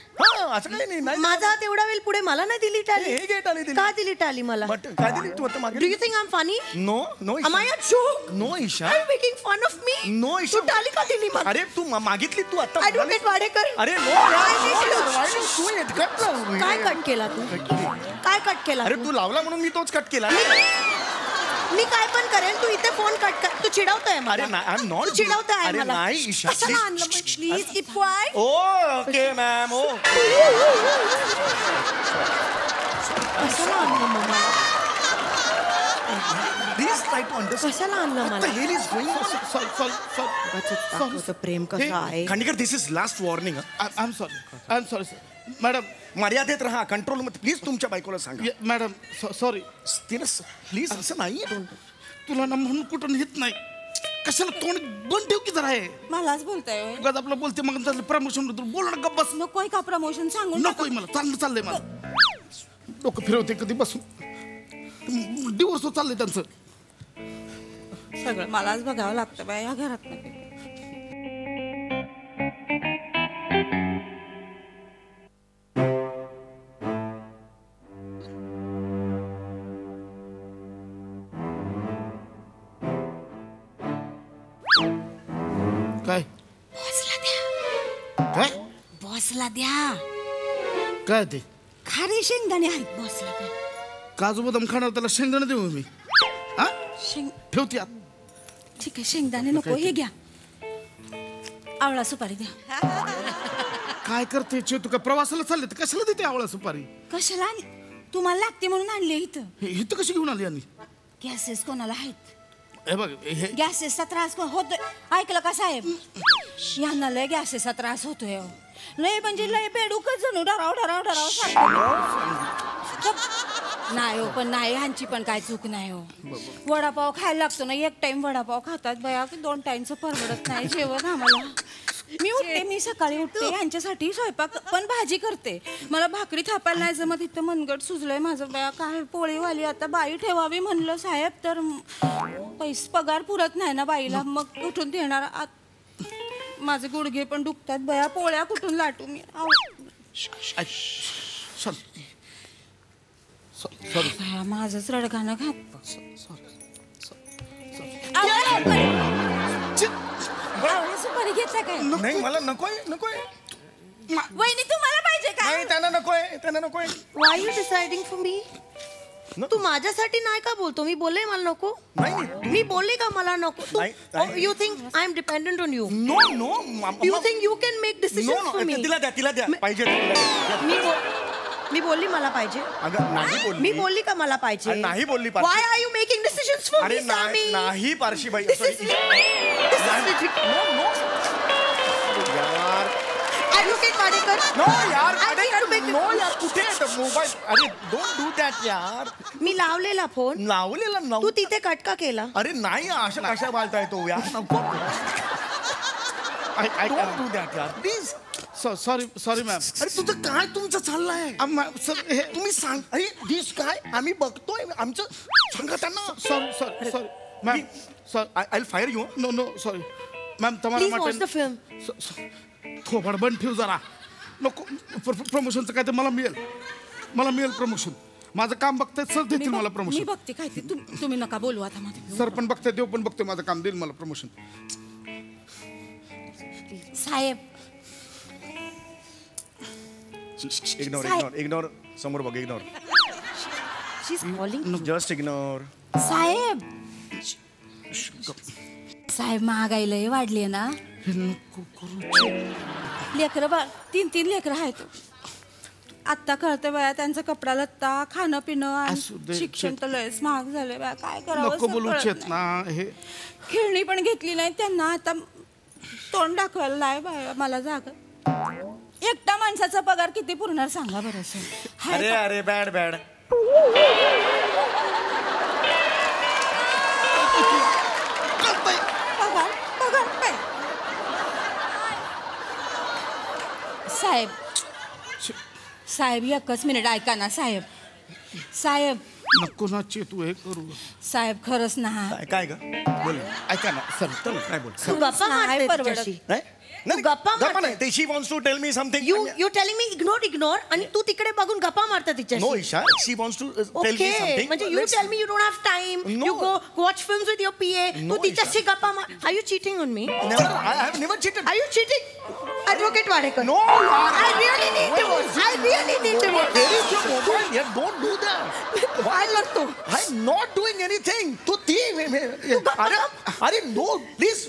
असं काही नाही. माझा हात एवढा वेळ पुढे, मला नाही दिली टाली. हे घे टाली दिली. का दिली टाली मला? काय दिली तू आता मागे? Do you think I am funny? No Am I a joke? No Isha. Are you making fun of me? No Isha. तू टाली का दिली मला? अरे तू मागितली तू आता. ऍडव्होकेट वाडेकर. अरे काय कट केला तू? काय कट केला? अरे तू लावला म्हणून मी तोच कट केला. मी काय पण करेन, तू इथे फोन कट कर. तू चिडवतोय मला. अरे आय एम नॉट. चिडवतोय अरे मला. नाही ईशा. कशाला आणलं? Please keep quiet. Okay ma'am. कशाला आणलं मग मला? Please try to understand. कशाला आणलं मला? हेल इज गोइंग दाखवतो प्रेम कसं आहे. Khandekar this is last warning. I am sorry sir. Madam मर्यादेत राहा, कंट्रोल मध्ये. प्लीज तुमच्या बायकोला सांगा. Madam sorry. प्लीज असं नाही. तुला ना म्हणून कुठं नेत नाही. कशाला तोंड बंद ठेव की जरा आहे. मलाच बोलताय उगाच आपलं बोलते मग प्रमोशन बोल ना गप्प बस. नकोय का प्रमोशन सांगू नकोय मला. चाललंय मला. डोकं फिरवते कधी बसून. डिवोर्स चाललंय त्यांचं. सगळं मलाच बघावं लागतं बाय या घरात. काय बॉसला द्या. काय बॉसला द्या. काय ते खारे शेंगदाणे आहेत बॉसला द्या. काजू बदाम खाणार त्याला शेंगदाणे देऊ मी. हा ठेवते आत. ठीक आहे शेंगदाणे नको हे घ्या. आवळा सुपारी द्या. काय करते तू काय प्रवासाला चालले तर कशाला देते आवळा सुपारी? कशाला तुम्हाला लागते म्हणून आणले इथं. इथं कशी घेऊन आली यांनी? गॅसेस कोणाला आहेत? हे बघ हे गॅसेसचा त्रास होतोय. ऐकलं का साहेब? यांना लय गॅसेसचा त्रास होतोय. लय म्हणजे लय बेडूकच जणू डराव नाही हो. पण नाही ह्यांची पण काय चूक नाही हो. वडापाव खायला लागतो ना. एक टाइम वडापाव खातात बया की 2 टाइमचं परवडत नाही जेवण आम्हाला. मी सकाळी उठते ह्यांच्यासाठी स्वयंपाक पण भाजी करते. मला भाकरी थापायला नाही जमत. इथं मनगट सुजलंय माझं बया. काय पोळीवाली आता बाई ठेवावी म्हणलं साहेब तर पगार पुरत नाही ना बाईला. मग कुठून देणार? माझे गुडघे पण दुखतात बया. पोळ्या कुठून लाटू मी? माझंच रडगाणं घात. सुपारी घेता काय? नाही मला नकोय. वहिनी तुम्हाला पाहिजे का? नाही त्यांना नकोय. Why you deciding for me? तू माझ्यासाठी नाही का बोलतो? मी बोलले मला नको. मी बोलले का मला नको? You think I am dependent on you? No. You think you can make decision for me? तिला द्या पाहिजे. मी बोलली मला पाहिजे. नाही बोलली. मी बोलली का मला पाहिजे? नाही बोलली. Why are you making decisions for me? नाही पारशीबाई. ॲडव्होकेट वाडेकर. नो यार कुठे मोबाईल? अरे डोंट डू दॅट यार. मी लावलेला फोन. लावलेला तू तिथे कटका केला. अरे नाही अशा कशा बोलताय तो यार. नको. डोंट डू दॅट यार प्लीज. Sorry ma'am. अरे तुमचं चाललंय तुम्ही सांग. अरे दिस काय आम्ही बघतोय आमचं सांगा त्यांना. Sorry ma'am. I will fire you. No sorry ma'am. तुम्हाला थोबाड बंद ठेव जरा. नको प्रमोशनचं काय ते मला मिळेल प्रमोशन. माझं काम बघताय सर देतील मला मी प्रमोशन. बघते काय ते. तुम्ही नका बोलू आता मध्ये. सर पण बघताय देव पण बघते माझं काम देईल मला प्रमोशन. साहेब इग्नोर समोर बघ. इग्नोर. Just ignore. साहेब महागाई लय वाढली ना. लेकरं 3 लेकरं आहेत. आत्ता कळतं बाया त्यांचं कपडा लत्ता खाणं पिणं शिक्षण तर लयच महाग झालंय बाया. काय करावं ना. हे खेळणी पण घेतली नाही त्यांना. आता तोंड दाखवायला नाही बाया मला जागा. एकटा माणसाचा पगार किती पुरणार सांगा बरं सर? अरे बॅड. साहेब एकच मिनिट ऐका ना साहेब. नको ना चेतू हे करू. साहेब खरंच ना. काय ग बोल. ऐका ना सर काय बोल. गप्पा नाही. She wants to tell me something. You telling me ignore आणि तू तिकडे बघून गप्पा मारता तिच्याशी. No Isha she wants to tell me something. म्हणजे you tell me you don't have time. You go watch films with your PA. तू तिच्याशी गप्पा मार. Are you cheating on me? I have never cheated. Are you cheating? Advocate Wadekar. No I really need divorce. Where is your mobile? Yeah, don't do that. Why करतो? I'm not doing anything. तू ती अरे no please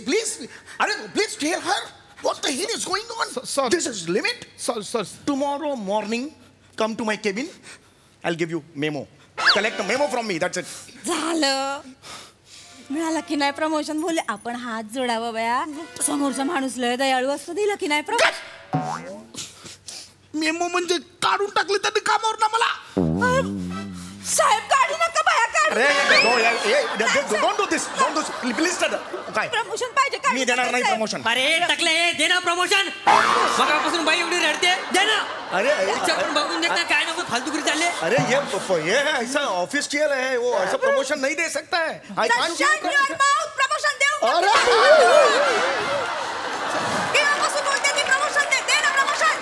अरे please tell her what the hell is going on. Sir, this is limit. Sir. Tomorrow morning come to my cabin. I'll give you memo. Collect memo from me, that's it. झालं मिळालं की नाही promotion. बोलले आपण हात जोडावं बया. समोरचा माणूस लय दयाळू असतो. दिलं की नाही प्रमोशन. मेमो म्हणजे काढून टाकले त्यांनी कामावर ना मला. साहेब काढू नका बया काढू अरे don't do this, don't do please. काय प्रमोशन पाहिजे का? मी देणार नाही प्रमोशन. अरे टाकले दे ना प्रमोशन. मगापासून बाई एवढी रडते, दे ना. अरे पण बघून देत ना काय नको फालतूगिरी चालले. अरे ये है ऐसा ऑफिशियल है, वो ऐसा प्रमोशन नहीं दे सकता है. I can't give you promotion देऊ. केव्हापासून बोलते ती प्रमोशन दे. दे ना प्रमोशन.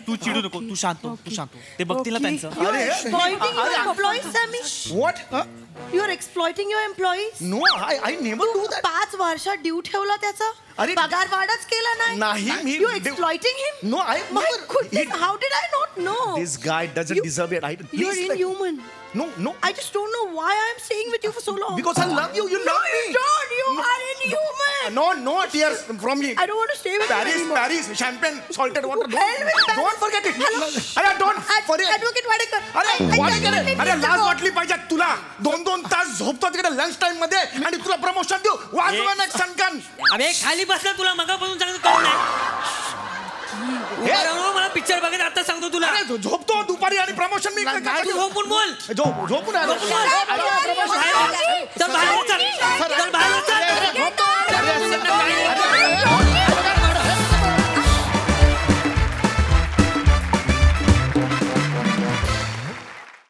तू चिडू नको, तू शांत हो, तू शांत हो. ते बघतील ना त्यांचं. Exploiting your employees, Sammy. What? You are exploiting your employees. No, I never do that. 5 वर्षात ड्यू ठेवला त्याचा. अरे, पगार वाढच केला नाही. नाही, मी You exploiting him? No, My goodness, how did I not know? This guy doesn't deserve it. You're inhuman. No. I just don't know why I'm staying with you for so long. Because I love you. You love me. You don't. You are inhuman. No tears from me. I don't want to stay with you anymore. Paris, champagne, salted water. Hell with that. Don't forget it. Hello. अरे don't forget. Advocate Wadekar. अरे लाज वाटली पाहिजे तुला. 2-2 तास झोपतो तिकडे lunch time मध्ये आणि तुला प्रमोशन देऊ. वाजवा ना सनकन. अबे खाली बसला, तुला मगापासून सांगतो कळलं नाही. मला पिक्चर बघायचं आता सांगतो तुला. अरे झोपतो दुपारी आणि प्रमोशन मी तू झोपून बोल. झोपून चल बाहेर चल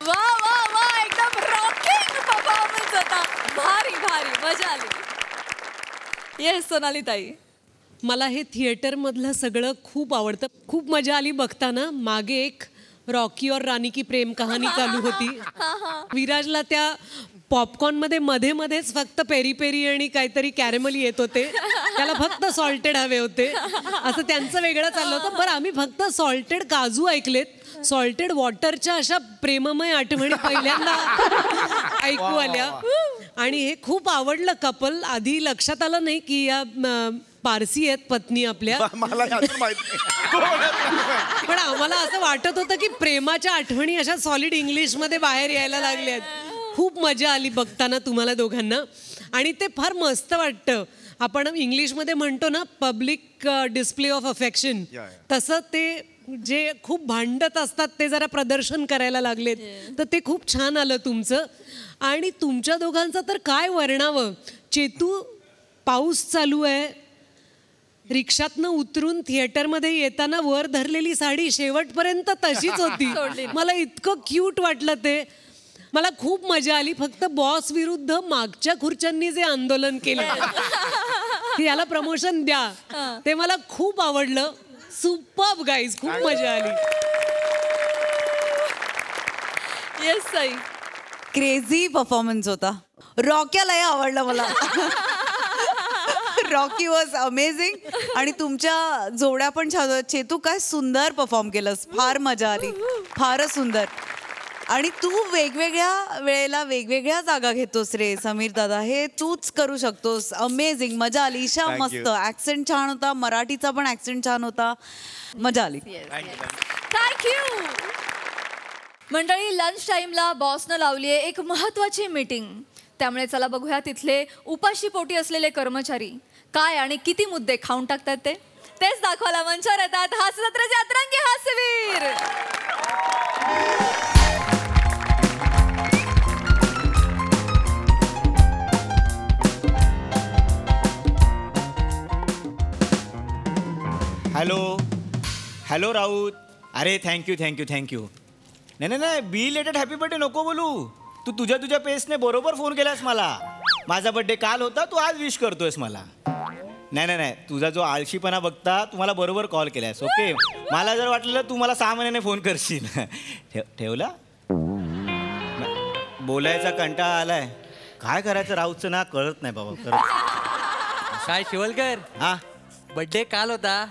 वा वा वा, एकदम रॉकिंग परफॉर्मन्स होता. भारी भारी, मजा आली. येस सोनाली ताई. मला हे थिएटरमधलं सगळं खूप आवडतं. खूप मजा आली बघताना. मागे एक रॉकी और रानी की प्रेम कहाणी चालू होती. विराजला त्या पॉपकॉर्नमध्ये मध्ये मध्येच फक्त पेरी पेरी आणि काहीतरी कॅरेमल येत होते. त्याला फक्त सॉल्टेड हवे होते. असं त्यांचं वेगळं चाललं होतं. बरं आम्ही फक्त सॉल्टेड काजू ऐकलेत. सॉल्टेड वॉटरच्या अशा प्रेममय आठवणी पहिल्यांदा ऐकू आल्या. आणि हे खूप आवडलं कपल. आधी लक्षात आलं नाही की या पारसी आहेत पत्नी आपल्या. मला माहित नाही. पण आम्हाला असं वाटत होतं की प्रेमाच्या आठवणी अशा सॉलिड इंग्लिशमध्ये बाहेर यायला लागल्यात. खूप मजा आली बघताना तुम्हाला दोघांना. आणि ते फार मस्त वाटतं. आपण इंग्लिशमध्ये म्हणतो ना पब्लिक डिस्प्ले ऑफ अफेक्शन, तसं ते जे खूप भांडत असतात ते जरा प्रदर्शन करायला लागलेत. तर ते खूप छान आलं तुमचं. आणि तुमच्या दोघांचं तर काय वर्णावं. चेतू, पाऊस चालू आहे, रिक्षातनं उतरून थिएटरमध्ये येताना वर धरलेली साडी शेवटपर्यंत तशीच होती. मला इतकं क्यूट वाटलं ते. मला खूप मजा आली. फक्त बॉस विरुद्ध मागच्या खुर्च्यांनी जे आंदोलन केलं की याला प्रमोशन द्या, ते मला खूप आवडलं. सुपर्ब गाईज, खूप मजा आली. येस ताई. क्रेझी परफॉर्मन्स होता. रॉक्यालाही आवडलं मला. Rocky was amazing. आणि तुमच्या जोड्या पण छान होत्या. चेतू काय सुंदर परफॉर्म केलंस. फार मजा आली. फारच सुंदर. आणि तू वेगवेगळ्या वेळेला वेगवेगळ्या जागा घेतोस रे समीर दादा. हे तूच करू शकतोस. अमेझिंग, मजा आली. ईशा मस्त. ऍक्सेंट छान होता. मराठीचा पण ऍक्सेंट छान होता. मजा आली. थँक्यू. मंडळी, लंच टाइमला बॉसनं लावली आहे एक महत्वाची मीटिंग. त्यामुळे चला बघूया तिथले उपाशी पोटी असलेले कर्मचारी काय आणि किती मुद्दे खाऊन टाकतात तेच दाखवायला मंचावर येतात हास्य जत्रेचे अतरंगी हास्यवीर. हॅलो राऊत. अरे थँक्यू. नाही बिलेटेड हॅपी बर्थडे नको बोलू. तू तुझ्या पेसने बरोबर फोन केलास मला. माझा बर्थडे काल होता, तू आज विश करतोयस मला. नाही तुझा जो आळशीपणा बघता तू मला बरोबर कॉल केलास. ओके, मला जर वाटलेलं तू मला 6 महिन्याने फोन करशील. ठेवला. बोलायचा कंटाळा आलाय. काय करायचं राऊतचं ना कळत नाही बाबा. करत काय शिवलकर. हा, बर्थडे काल होता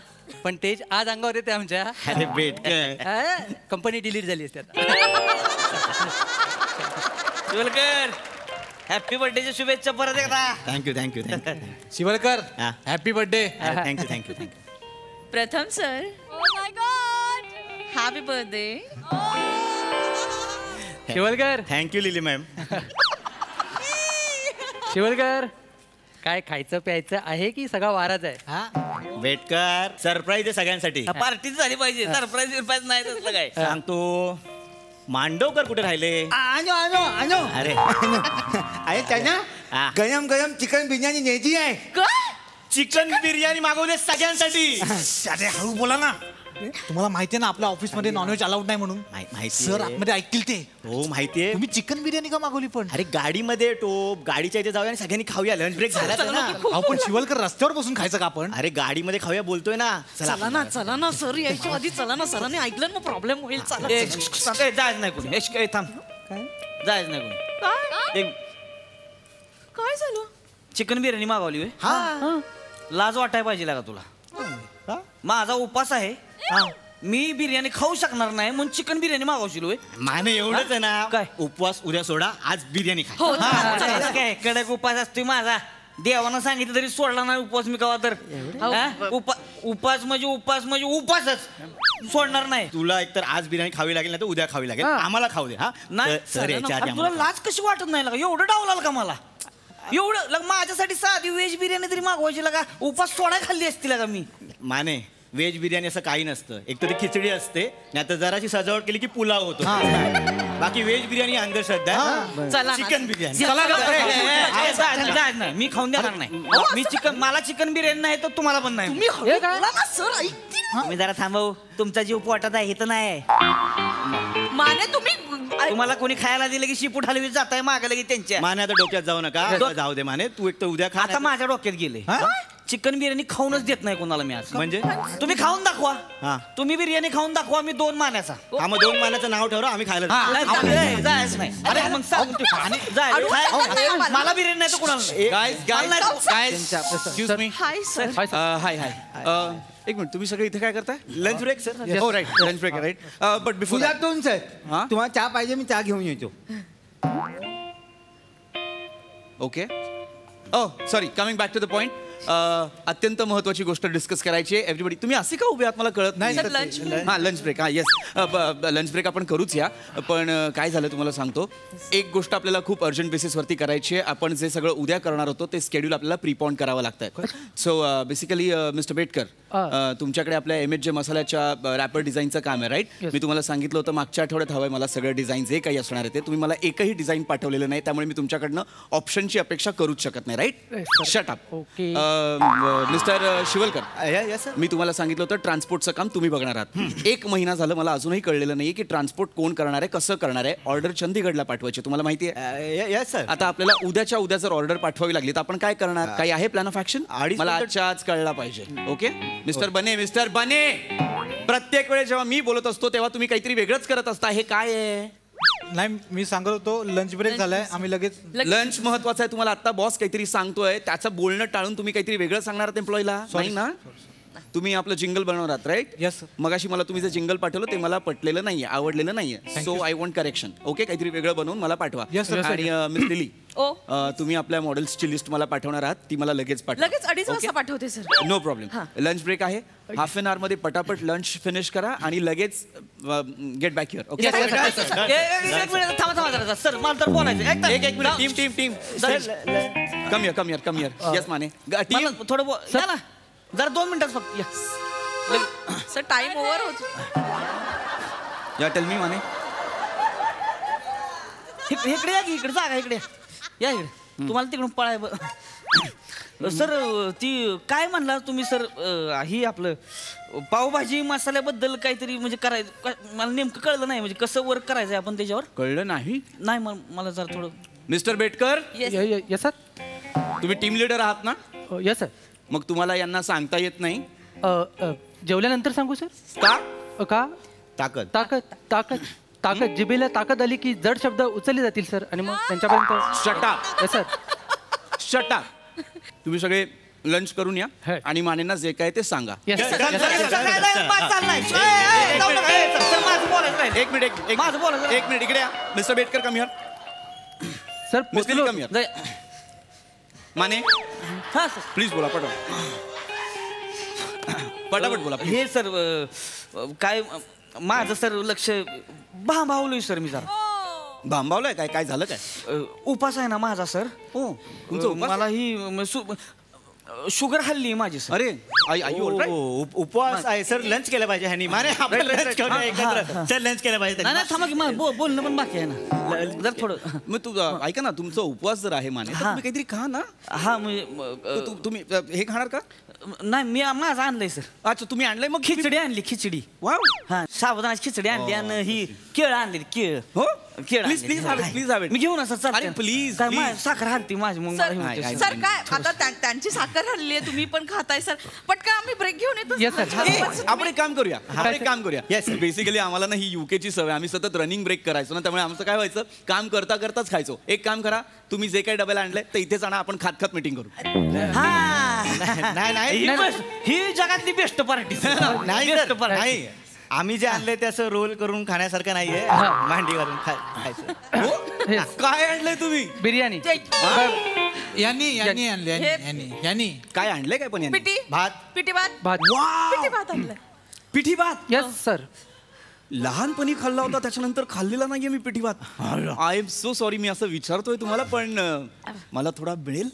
पण तेच आज अंगावर येते आमच्या. अरे भेट काय, कंपनी डिलीट झाली असते आता. शिवलकर, हॅपी बर्थडेच्या शुभेच्छा परत एकदा. Thank you. Shivalkar, happy birthday. Thank you. Pratham sir. Oh my God. Happy birthday. Shivalkar thank you Lily ma'am. Shivalkar काय खायचं प्यायचं आहे की सगळा वाराच आहे? बेटकर सरप्राईज आहे सगळ्यांसाठी. पार्टी झाली पाहिजे. सरप्राईज बिरप्राईज नाही तसलं काय. सांगतो. मांडवकर कुठे राहिले? अरे अरे त्यांना गरम गरम चिकन बिर्याणी न्यायची आहे. चिकन बिर्याणी मागवले सगळ्यांसाठी. अरे हळू बोला ना. तुम्हाला माहिती आहे ना आपल्या ऑफिसमध्ये नॉनव्हेज अलाउड नाही म्हणून. माहिती सर आतमध्ये ऐकतील ते. हो माहितीये. तुम्ही चिकन बिर्याणी का मागवली पण? अरे गाडीमध्ये टोप गाडीच्या इथे जाऊया आणि सगळ्यांनी खाऊया. लंच ब्रेक झाला ना. आपण शिवलकर रस्त्यावर बसून खायचं का आपण? अरे गाडीमध्ये खाऊया बोलतोय ना. चला ना सर यायच्या आधी चला ना. सरांनी ऐकलं ना प्रॉब्लेम होईल. चला जायच नाही कोणी. थांब जायच नाही कोणी. काय झालं? चिकन बिर्याणी मागवली होय? लाज वाटाय पाहिजे का तुला? माझा उपास आहे. मी बिर्याणी खाऊ शकणार नाही म्हणून चिकन बिर्याणी मागवशील होय? माने एवढंच आहे ना. काय उपवास उद्या सोडा, आज बिर्याणी खा. काय कडक उपास असतोय माझा. देवानं सांगितलं तरी सोडला नाही उपवास मी कवा तर. उपास म्हणजे उपासच सोडणार नाही. तुला एकतर आज बिर्याणी खावी लागेल नाही तर उद्या खावी लागेल. आम्हाला खाऊ दे. हा नाही सर याच्या आधी तुला लाज कशी वाटत नाही लागा? एवढं डावलाल का मला? एवढं माझ्यासाठी साधी व्हेज बिर्याणी तरी मागवायची लागा. उपास सोडाय खाल्ली असती लागा मी. माने व्हेज बिर्याणी असं काही नसतं. एक तर ती खिचडी असते नाही तर जराशी सजावट केली की पुलाव होतो. बाकी व्हेज बिर्याणी अंधश्रद्धा आहे. चिकन बिर्याणी नाही मी खाऊन देणार नाही. मला चिकन बिर्याणी नाही तर तुम्हाला पण नाही. मी जरा थांबव. तुमचा जीव पोटात आहे तर नाही. माने तुम्हाला कोणी खायला दिलं की शिपूट हलवीत जाताय मागायला की त्यांच्या. माने आता डोक्यात जाऊ नका. जाऊ दे माने. तू एक तर उद्या खा. आता माझ्या डोक्यात गेले. चिकन बिर्याणी खाऊनच देत नाही कोणाला मी आज. म्हणजे तुम्ही खाऊन दाखवा. तुम्ही बिर्याणी खाऊन दाखवा. मी 2 मान्याचा. हा मग 2 मानाचं नाव ठेवा आम्ही खायला. जायच नाही. अरे मग सांग मला बिर्याणी नाही तर कोणाला. Excuse me. हाय एक मिनिट. तुम्ही सगळे इथे काय करताय? Lunch break sir. हो right lunch break right. But before दोन सर तुम्हाला चहा पाहिजे मी चहा घेऊन येतो. Okay. Sorry coming back to the point. अत्यंत महत्वाची गोष्ट डिस्कस करायची आहे. एव्हरीबडी तुम्ही असे का उभे आहात मला कळत नाही. Lunch break. Yes lunch break आपण करूच या. पण काय झालं तुम्हाला सांगतो. एक गोष्ट आपल्याला खूप अर्जंट बेसिसवरती करायची आहे. आपण जे सगळं उद्या करणार होतो ते स्केड्यूल आपल्याला प्रीपॉन करावं लागतं. सो बेसिकली मिस्टर बेटकर तुमच्याकडे आपल्या MHJ मसाल्याच्या रॅपर डिझाईनचं काम आहे राईट? मी तुम्हाला सांगितलं होतं मागच्या आठवड्यात हवंय मला सगळं डिझाईन जे काही असणार आहे ते. तुम्ही मला एकही डिझाईन पाठवलेलं नाही त्यामुळे मी तुमच्याकडनं ऑप्शनची अपेक्षा करूच शकत नाही right? Shut up. Mister Shivalkar मी तुम्हाला सांगितलं होतं ट्रान्सपोर्टचं काम तुम्ही बघणार आहात. 1 महिना झालं मला अजूनही कळलेलं नाही की ट्रान्सपोर्ट कोण करणार आहे कसं करणार आहे. ऑर्डर चंदीगडला पाठवायची तुम्हाला माहिती आहे. आता आपल्याला उद्याच्या उद्या जर ऑर्डर पाठवावी लागली तर आपण काय करणार? काही आहे प्लॅन ऑफ ऍक्शन? मला आजच्या आज कळला पाहिजे. ओके मिस्टर बने प्रत्येक वेळेस जेव्हा मी बोलत असतो तेव्हा तुम्ही काहीतरी वेगळंच करत असता. हे काय आहे? नाही मी सांगत होतो लंच ब्रेक झालाय आम्ही लगेच. लंच महत्वाचं आहे. तुम्हाला आता बॉस काहीतरी सांगतोय त्याचं बोलणं टाळून तुम्ही काहीतरी वेगळं सांगणार आहात एम्प्लॉईला. नाही ना? तुम्ही आपलं जिंगल बनवणार आहात राईट? येस. मगाशी मला तुम्ही जे जिंगल पाठवलं ते मला पटलेलं नाहीये आवडलेलं नाहीये. So I want correction. Okay काहीतरी वेगळं बनवून मला पाठवा. आणि मिस लिली तुम्ही आपल्या मॉडेल्सची लिस्ट मला पाठवणार आहात ती मला लगेच पाठवा. लगेच 2:30 वाजता पाठवते sir. No problem. Lunch break आहे. हाफ एन आवर मध्ये पटापट लंच फिनिश करा आणि लगेच गेट बॅक हिअर. ओके थांबा सर मला तर बोलायचं. एक minute. Team come here. Yes Mane team थोडं जरा 2 मिनिटात फक्त. सर टाइम ओव्हर होतो. या टेल मी माने. इकडे या की इकडे जागा इकडे या इकडे. तुम्हाला तिकडून पळाय. सर ती काय म्हणला तुम्ही सर? ही आपलं पावभाजी मसाल्याबद्दल काहीतरी म्हणजे करायचं. मला नेमकं कळलं नाही म्हणजे कसं वर्क करायचं आपण त्याच्यावर. कळलं नाही? नाही मला जरा थोडं. मिस्टर बेटकर. Yes sir. तुम्ही टीम लीडर आहात ना? Yes sir. मग तुम्हाला यांना सांगता येत नाही? जेवल्यानंतर सांगू सर. का? ताकद जिभेला ताकद आली की जड शब्द उचलले जातील सर आणि मग त्यांच्यापर्यंत. शटा शटा. तुम्ही सगळे लंच करून या आणि मानेंना जे काय ते सांगा. एक मिनिट इकडे या. Mister Betkar come here. Sir mister come here. Mane please बोला पटापट बोला. हे सर काय माझं सर लक्ष भावलोय सर मी जरा. भांबावलाय काय काय झालं काय? उपास आहे ना माझा सर. हो तुमचं उपास? मला ही शुगर हल्ली माझी सर. अरे उपवास आहे सर. लंच केलं पाहिजे ह्यानी. माने आपण लंच करूया एकत्र. सर लंच केलं पाहिजे. नाही थांबा की बोलणं पण बाकी आहे ना जर थोडं. मग तू ऐका ना, तुमचा उपवास जर आहे माने तर तुम्ही काहीतरी खा ना. हा म्हणजे तुम्ही हे खाणार का? नाही मी माझं आणलंय सर. अच्छा तुम्ही आणलंय. मग खिचडी आणली खिचडी. वाव. हा साबुदाण्याची खिचडी आणली आणि ही केळ आणली केळ. हो केळ please please have it please have it. मी घेऊन सर. अरे प्लीज साखर हलती माझी मग सर काय आता त्यांची साखर हल्ली आहे, तुम्ही पण खाताय सर. पटकन आम्ही ब्रेक घेऊन येतो. आपण एक काम करूया. आपण एक काम करूया. येस बेसिकली आम्हाला ना ही युकेची सवय. आम्ही सतत रनिंग ब्रेक करायचो ना, त्यामुळे आमचं काय व्हायचं, काम करता करताच खायचो. एक काम करा, तुम्ही जे काही डब्याला आणलंय तर इथेच आणा, आपण खात खात मीटिंग करू. नाही नाही ही जगातली बेस्ट पार्टी. नाही आम्ही जे आणलंय ते असं रोल करून खाण्यासारखं नाहीये. मांडी घालून खायचं. काय आणलंय तुम्ही? बिर्याणी. यांनी काय आणलंय काय पण यांनी? भात. पिठी भात. पिठी भात आणलाय. पिठी भात. Yes sir. लहानपणी खाल्ला होता, त्याच्यानंतर खाल्लेला नाहीये मी पिठी भात. I am so sorry. मी असं विचारतोय तुम्हाला, पण मला थोडा मिळेल?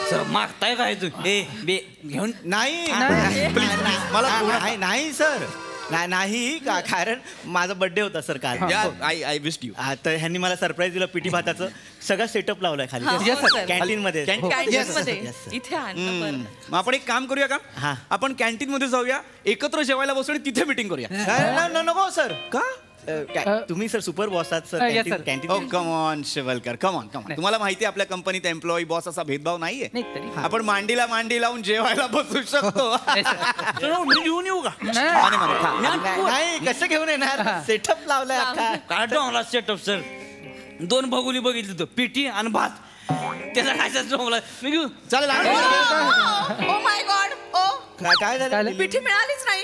सर मागताय काय तू? बे घेऊन नाही मला नाही सर. नाही कारण माझा बर्थडे होता सर काल. I wished you. तर ह्यांनी मला सरप्राईज दिलं. पिठी भाताचं सगळं सेटअप लावलाय खाली कॅन्टीन मध्ये. इथे मग आपण एक काम करूया का, आपण कॅन्टीन मध्ये जाऊया, एकत्र जेवायला बसू आणि तिथे मीटिंग करूया. नको सर. का? तुम्ही सर सुपर बॉस आहात sir. Canteen. Come on Shivalkar, come on. तुम्हाला माहिती आहे आपल्या कंपनीत एम्प्लॉई बॉस असा भेदभाव नाहीये. आपण मांडीला मांडी लावून जेवायला बसू शकतो. घेऊन येऊ का? नाही कसं घेऊन येणार. सेटअप लावलाय. काय डोंगला सेटअप सर. 2 भगोली बघितली तर पिठी आणि भात. त्याचा काय डोंगला मी घेऊ. चालेल. Oh my God. ओ काय झालं? पिठी मिळालीच नाही.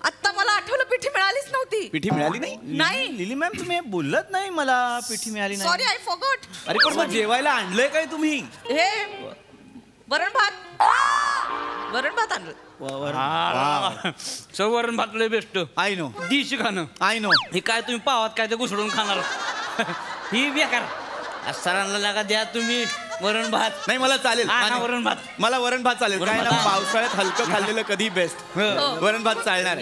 आता मला आठवलं पिठी मिळालीच नव्हती. पिठी मिळाली नाही? नाही. लिली मॅम तुम्ही बोलत नाही मला पिठी मिळाली नाही. Sorry I forgot. अरे पण मग जेवायला आणलंय काय तुम्ही? हे वरण भात. वरण भात आणलं. सर वरण भात लय बेस्ट. I know. दिशी खाणं. I know. हे काय तुम्ही पावात काय ते घुसडून खाणार. ही बेकार. सरांना लागा द्या तुम्ही वरण भात. नाही मला चालेल. वरण भात. मला वरण भात चालेल. काय ना पावसाळ्यात हलकं खाल्लेलं कधी बेस्ट. वरण भात चालणार.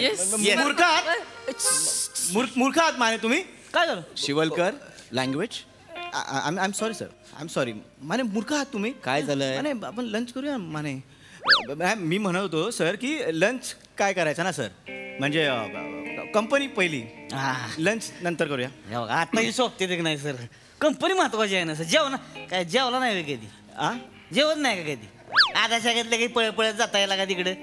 मूर्ख आहात माने तुम्ही. काय झालं? Shivalkar language. I am sorry sir. I am sorry. Mane मूर्ख आहात तुम्ही. काय झालंय? माने आपण लंच करूया माने. मी म्हणत होतो सर की लंच काय करायचं ना सर, म्हणजे कंपनी पहिली, लंच नंतर करूया. आता ही सोबते ते नाही सर. कंपनी महत्वाची आहे ना सर. जेवण काय जेवला नाही का कधी? जेवण नाही का कधी? आधा शाळेतले काही पळत जाता यायला का तिकडे?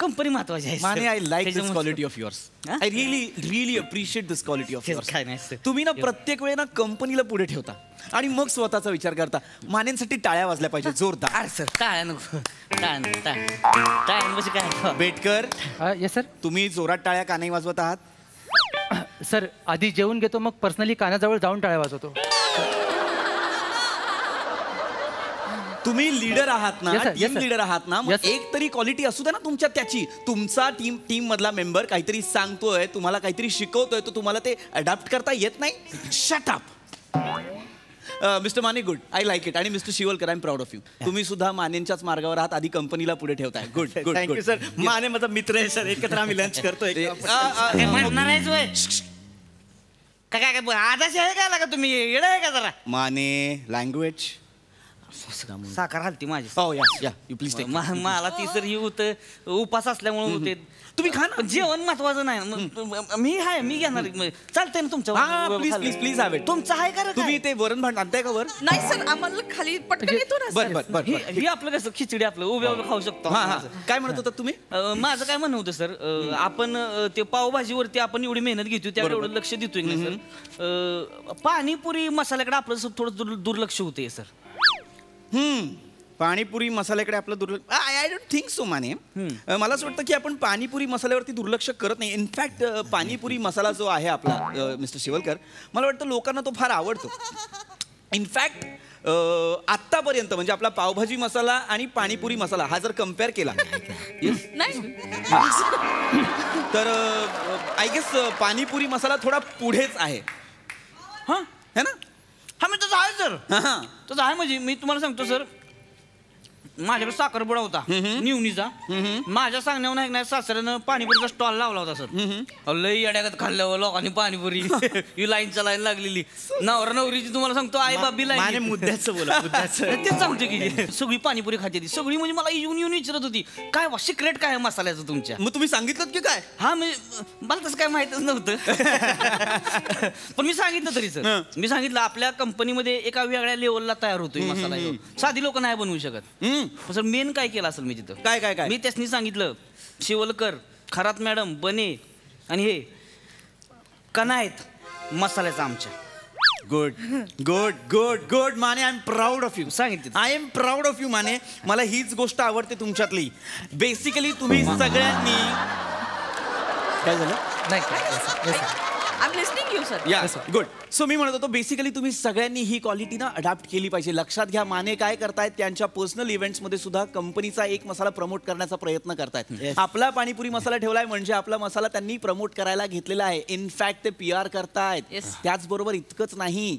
कंपनी महत्वाची आहे. Mane I like this quality of yours. I really appreciate this quality of yours. काय नाही तुम्ही ना प्रत्येक वेळे ना कंपनीला पुढे ठेवता आणि मग स्वतःचा विचार करता. मानेंसाठी टाळ्या वाजल्या पाहिजे जोरदार. अरे सर टाळ्या नको. टाळ्या काय? बेटकर. Yes sir. तुम्ही जोरात टाळ्या का नाही वाजवत आहात? सर आधी जेवून घेतो, मग पर्सनली कानाजवळ जाऊन टाळ्या वाजवतो. तुम्ही लीडर आहात ना, Yes, sir. टीम लीडर आहात ना, मग एक तरी क्वालिटी असू द्या ना तुमच्या त्याची. तुमचा टीम मधला मेंबर काहीतरी सांगतोय, तुम्हाला काहीतरी शिकवतोय, तो तुम्हाला ते अडॅप्ट करता येत नाही. Shut up. Mister Mane good. I like it. आणि mister Shivalkar, I am proud of you. तुम्ही सुद्धा मानेंच्याच मार्गावर आहात. आधी कंपनीला पुढे ठेवताय. Good good. Thank you sir. Mane माझा मित्र आहे सर. एकत्र आम्ही लंच करतोय. म्हणणार आहेस वय काय आधाशी आहे का लागा तुम्ही? येडा आहे का जरा? माने लँग्वेज. साखर हलती माझी. हो या यू प्लीज टेक. मला ती सर ही होतं उपास असल्यामुळे होते. तुम्ही खा ना. जेवण महत्वाचं नाही. मी घेणार. चालतंय ना तुमचं? Please please have it. तुमचं आहे का? तुम्ही ते वरण भात आणताय का वर? नाही सर आम्हाला खाली पटकन येतो ना. बर. ही आपलं कसं खिचडी आपलं उभ्या खाऊ शकतो. काय म्हणत होता तुम्ही? माझं काय म्हणणं होतं सर, आपण ते पावभाजीवरती आपण एवढी मेहनत घेतो त्यावर एवढं लक्ष देतोय ना सर. पाणीपुरी मसाल्याकडे आपलं थोडं दुर्लक्ष होतंय सर. पाणीपुरी मसाल्याकडे आपलं दुर्लक्ष. I don't think so Mane. मला असं वाटतं की आपण पाणीपुरी मसाल्यावरती दुर्लक्ष करत नाही. इनफॅक्ट पाणीपुरी मसाला जो आहे आपला मिस्टर शिवलकर, मला वाटतं लोकांना तो फार आवडतो. इनफॅक्ट आत्तापर्यंत म्हणजे आपला पावभाजी मसाला आणि पाणीपुरी मसाला हा जर कम्पेअर केला तर आय गेस पाणीपुरी मसाला थोडा पुढेच आहे. हा है ना? हा मी तसं आहे सर तसं आहे म्हणजे मी तुम्हाला सांगतो सर माझ्याकडे साखरपुडा होता निवणीचा माझ्या सांगण्यावर नाही नाही सासऱ्यानं पाणीपुरीचा स्टॉल लावला होता सर लई अड्यागत खाल्ल्यावर लोकांनी पाणीपुरी ही लाईनच्या लाईन लागलेली नवरा नवरीची तुम्हाला सांगतो आई बाबी लाईन मुद्द्याचं बोला तेच सांगतो की सगळी पाणीपुरी खाते ती सगळी म्हणजे मला येऊन येऊन विचारत होती काय सिक्रेट काय आहे मसाल्याचं तुमच्या मग तुम्ही सांगितलं की काय? हा मी मला तसं काय माहितच नव्हतं पण मी सांगितलं तरी सर मी सांगितलं आपल्या कंपनीमध्ये एका वेगळ्या लेवलला तयार होतोय मसाला ह्यो. साधी लोक नाही बनवू शकत सर मेन काय केलं असेल मी तिथं काय काय काय मी त्यासनी सांगितलं शिवलकर खरात मॅडम बने आणि हे कणा आहेत मसाल्याचा आमच्या good good good good Mane I am proud of you. सांगितलं I am proud of you Mane. मला हीच गोष्ट आवडते तुमच्यातली. बेसिकली तुम्ही सगळ्यांनी काय झालं या गुड. सो मी म्हणत होतो बेसिकली तुम्ही सगळ्यांनी ही क्वालिटी ना अडॅप्ट केली पाहिजे. लक्षात घ्या माने काय करतायत त्यांच्या पर्सनल इव्हेंट्समध्ये सुद्धा कंपनीचा एक मसाला प्रमोट करण्याचा प्रयत्न करतायत. आपला पाणीपुरी मसाला ठेवलाय म्हणजे आपला मसाला त्यांनी प्रमोट करायला घेतलेला आहे. इनफॅक्ट ते PR करतायत. त्याचबरोबर इतकंच नाही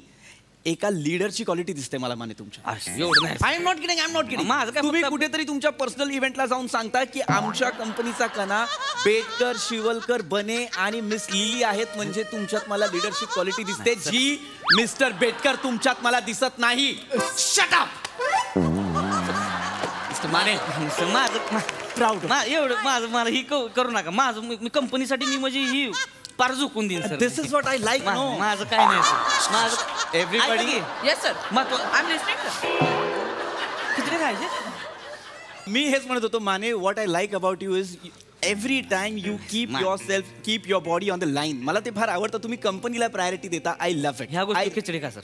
एका लीडरची क्वालिटी दिसते मला माने तुमच्या. I am not kidding, I am not kidding. तुम्ही कुठेतरी तुमच्या पर्सनल इव्हेंटला जाऊन सांगता की आमच्या कंपनीचा कणा बेटकर शिवलकर बने आणि मिस लिली आहेत म्हणजे तुमच्यात मला लीडरशिप क्वालिटी दिसते जी मिस्टर बेटकर तुमच्यात मला दिसत नाही. शट अप माने माझं प्राऊड एवढं माझं मला ही करू नका. माझं मी कंपनीसाठी मी म्हणजे ही पार झुकून देईन sir. This is what I like. माझं काय नाही सर. माझं एव्हरीबडी येस सर किती खायचे. मी हेच म्हणत होतो Mane what I like about you is every time you keep your self keep your body on the line. मला ते फार आवडतं. तुम्ही कंपनीला प्रायोरिटी देता. I love it. ह्या गोष्टी खिचडी का सर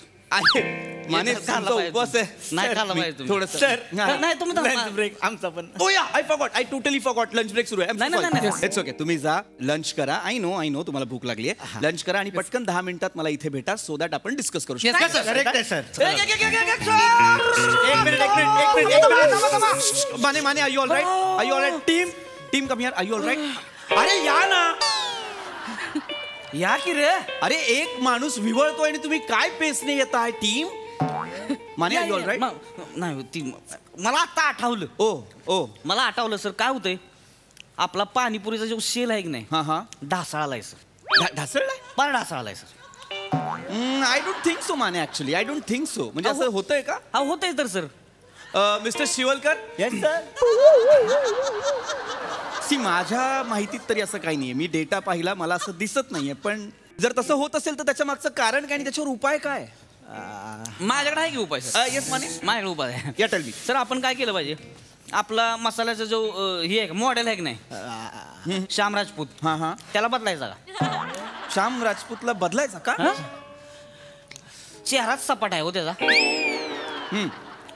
माने उपवास आहे. नाही खाल्ला पाहिजे थोडं सर नाही तुम्ही लंच ब्रेक आमचा पण. Oh yeah I forgot. I totally forgot. Lunch break सुरू आहे. नाही. It's okay. तुम्ही जा लंच करा. आय नो तुम्हाला भूक लागली आहे. लंच करा आणि पटकन 10 मिनिटात मला इथे भेटा सो दॅट आपण डिस्कस करू शकतो. करेक्ट आहे सर. एक minute Mane are you all right. Are you all right. Team come here. Are you all right. अरे या ना या की रे. अरे एक माणूस विवळतोय आणि तुम्ही काय पेसने येताय. Team Mane are you all right. नाही ती मला आता आठवलं. ओ मला आठवलं सर काय होतंय आपला पाणीपुरीचा जो सेल आहे की नाही हा ढासळालाय सर. ढासळलाय पार ढासळालाय sir. I don't think so Mane. Actually I don't think so. म्हणजे असं होतंय का? हा होतंय तर sir. Mister Shivalkar. Yes sir. See माझ्या माहितीत तरी असं काही नाहीये. मी डेटा पाहिला मला असं दिसत नाहीये. पण जर तसं होत असेल तर त्याच्या मागचं कारण काय आणि त्याच्यावर उपाय काय? माझ्याकडे आहे की उपाय सर. येस माने माझ्याकडे उपाय आहे. या टेल मी. सर आपण काय केलं पाहिजे आपला मसाल्याचा जो हे आहे मॉडेल आहे की नाही श्याम राजपूत हा त्याला बदलायचा का? श्याम राजपूतला बदलायचा का? चेहराच सपाट आहे हो त्याचा.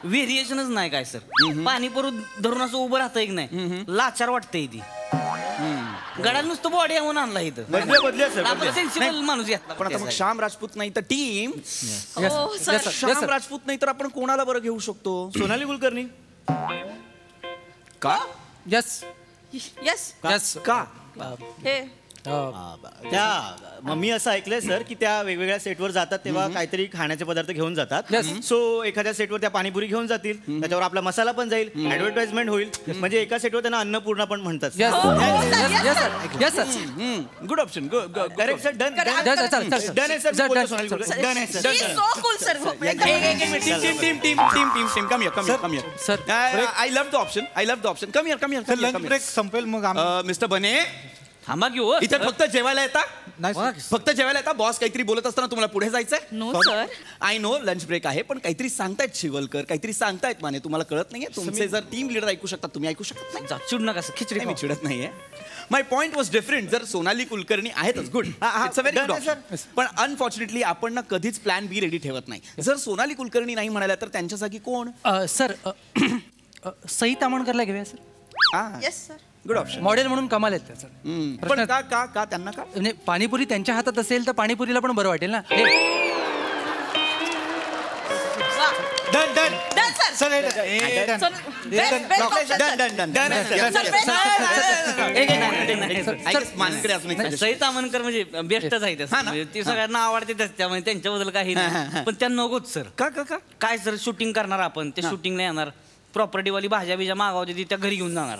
व्हेरिएशनच नाही काय सर. पाणीपुरी धरून असं उभं राहतं एक नाही लाचार वाटतंय ती. गडाला नुसतं बॉडी म्हणून आणला इथं. बदल्या सर. आपण सेन्सिबल माणूस घेतला. पण आता मग श्याम राजपूत नाही तर टीम. श्याम राजपूत नाही तर आपण कोणाला बरं घेऊ शकतो? सोनाली कुलकर्णी. का? यस का? त्या मी असं ऐकलंय सर की त्या वेगवेगळ्या सेटवर जातात तेव्हा काहीतरी खाण्याचे पदार्थ घेऊन जातात. सो एखाद्या सेटवर त्या पाणीपुरी घेऊन जातील त्याच्यावर आपला मसाला पण जाईल ऍडव्हर्टाइजमेंट होईल. म्हणजे एका सेटवर त्यांना अन्नपूर्णा पण म्हणतात. Good option. Correct sir. Done आहे सर. डन आहे sir. I love the option. Come here. संपेल मग मिस्टर बने थांबा घेऊ इथे फक्त जेवायला येता. फक्त जेवायला येता. बॉस काहीतरी बोलत असताना तुम्हाला पुढे जायचंय. No sir. I know lunch break आहे पण काहीतरी सांगतायत शिवलकर. काहीतरी सांगतायत माने. तुम्हाला कळत नाहीये. तुमचे जर टीम लीडर ऐकू शकतात तुम्ही ऐकू शकत नाही. चिडू नका खिचडी. मी चिडत नाहीये. माय पॉइंट वॉज डिफरंट. जर सोनाली कुलकर्णी आहेतच good. It's a very good option. पण अनफॉर्च्युनेटली आपण ना कधीच प्लॅन बी रेडी ठेवत नाही. जर सोनाली कुलकर्णी नाही म्हणाल्या तर त्यांच्या जागी कोण? सर सई तामणकरला घेऊया sir. Yes sir. Good option. Model म्हणून कमाल आहेत त्या सर. पण का त्यांना का? म्हणजे पाणीपुरी त्यांच्या हातात असेल तर पाणीपुरीला पण बरं वाटेल ना. डन. सई तामणकर म्हणजे बेस्टच आहे ती सगळ्यांना आवडते त्यामुळे त्यांच्याबद्दल काही नाही पण त्या नकोच सर काय सर शूटिंग करणार आपण ते शूटिंग नाही येणार प्रॉपर्टीवाली भाज्या बिज्या मागवते ती त्या घरी घेऊन जाणार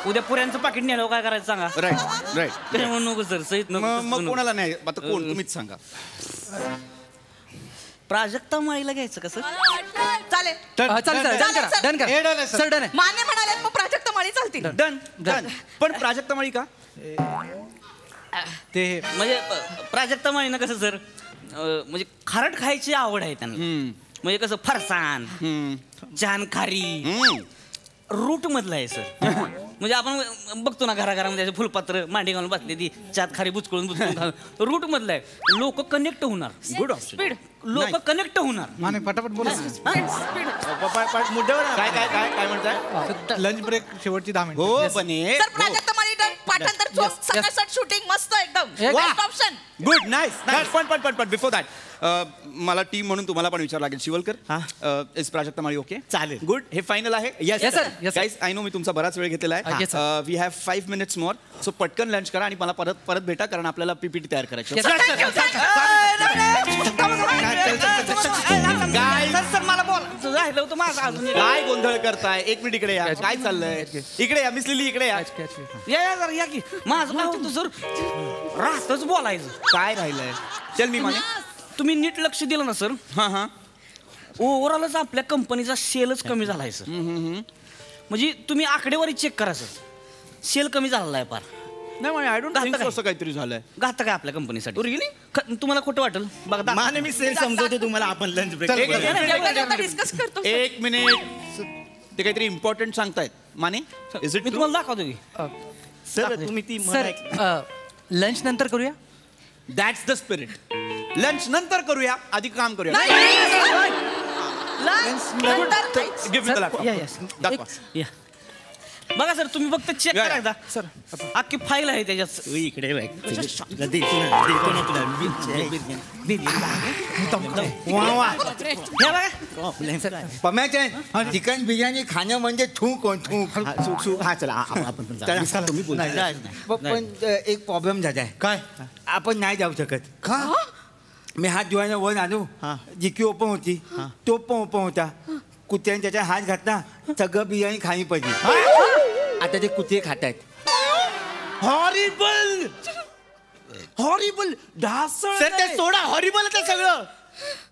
उद्या पुऱ्यांचं पाकिट नेलं काय करायचं सांगा राईट त्याच्यामुळे नको सर सहित मग कोणाला नाही आता कोण तुम्हीच सांगा प्राजक्ता माळीला घ्यायचं का सर चालेल मान्य म्हणाले मग प्राजक्त माळी चालतील डन पण प्राजक्ता माळी का ते म्हणजे प्राजक्ता माळीनं कसं सर म्हणजे खारट खायची आवड आहे त्यांना म्हणजे कसं फरसाण जानखारी रूट मधला आहे सर म्हणजे आपण बघतो ना घराघरामध्ये फुलपात्र मांडी घालून बसले ती चात खारी बुचकळून रूट मधला आहे लोक कनेक्ट होणार गुड स्पीड लोक कनेक्ट होणार फटाफट बोला मुद्द्यावर काय म्हणताय लंच ब्रेक शेवटची 10 मिनिटं हो बने प्राजक्त माळी पाठांतर सकट शूटिंग मस्त एकदम ऑप्शन गुड नाईस पण बिफोर दॅट मला टीम म्हणून तुम्हाला पण विचार लागेल शिवलकर इज प्राजक्ता माळी ओके चालेल गुड हे फायनल आहे Yes, sir. Guys I know मी तुमचा बराच वेळ घेतलेला आहे we have 5 minutes more so पटकन लंच करा आणि मला परत भेटा कारण आपल्याला पीपीटी तयार करायची सर मला बोल राहिलं होतं माझं अजून काय गोंधळ करताय 1 मिनिट इकडे या काय चाललंय इकडे या मिस लिली इकडे या या की माझं काय होतं सर राहतच बोलायचं काय राहिलंय चल मी माने तुम्ही नीट लक्ष दिलं ना सर हां ओव्हरऑलच आपल्या कंपनीचा सेलच कमी झालाय सर म्हणजे तुम्ही आकडेवारी चेक करा सर सेल कमी झालेला आहे फार नाही आय डोंट थिंक असं काहीतरी झालंय घात काय आपल्या कंपनीसाठी तुम्हाला खोटं वाटेल बघा माने मी सेल समजवतो तुम्हाला आपण लंच ब्रेक डिस्कस करतो 1 मिनिट ते काहीतरी इम्पॉर्टंट सांगतायत माने इज इट मी तुम्हाला दाखवतो की सर तुम्ही ती लंच नंतर करूया दॅट्स द स्पिरिट लंच नंतर करूया आधी काम करूया गिव्ह मी द लॅपटॉप दाखवा बघा सर तुम्ही फक्त चेक करा एकदा सर अख्खी फाईल आहे त्याच्यात इकडे चिकन बिर्याणी खाणं म्हणजे थूक हा चला आपण तुम्ही पण एक प्रॉब्लेम झालाय काय आपण नाही जाऊ शकत का मी हात धुवायला वर आलो जिकी ओपन होती तो पण ओपन होता कुत्र्याने त्याच्या हात घातला सगळं बिर्याणी खाणी पडली आता ते कुत्रे खात आहेत हॉरिबल सर ते सोडा हॉरिबल आहे सगळं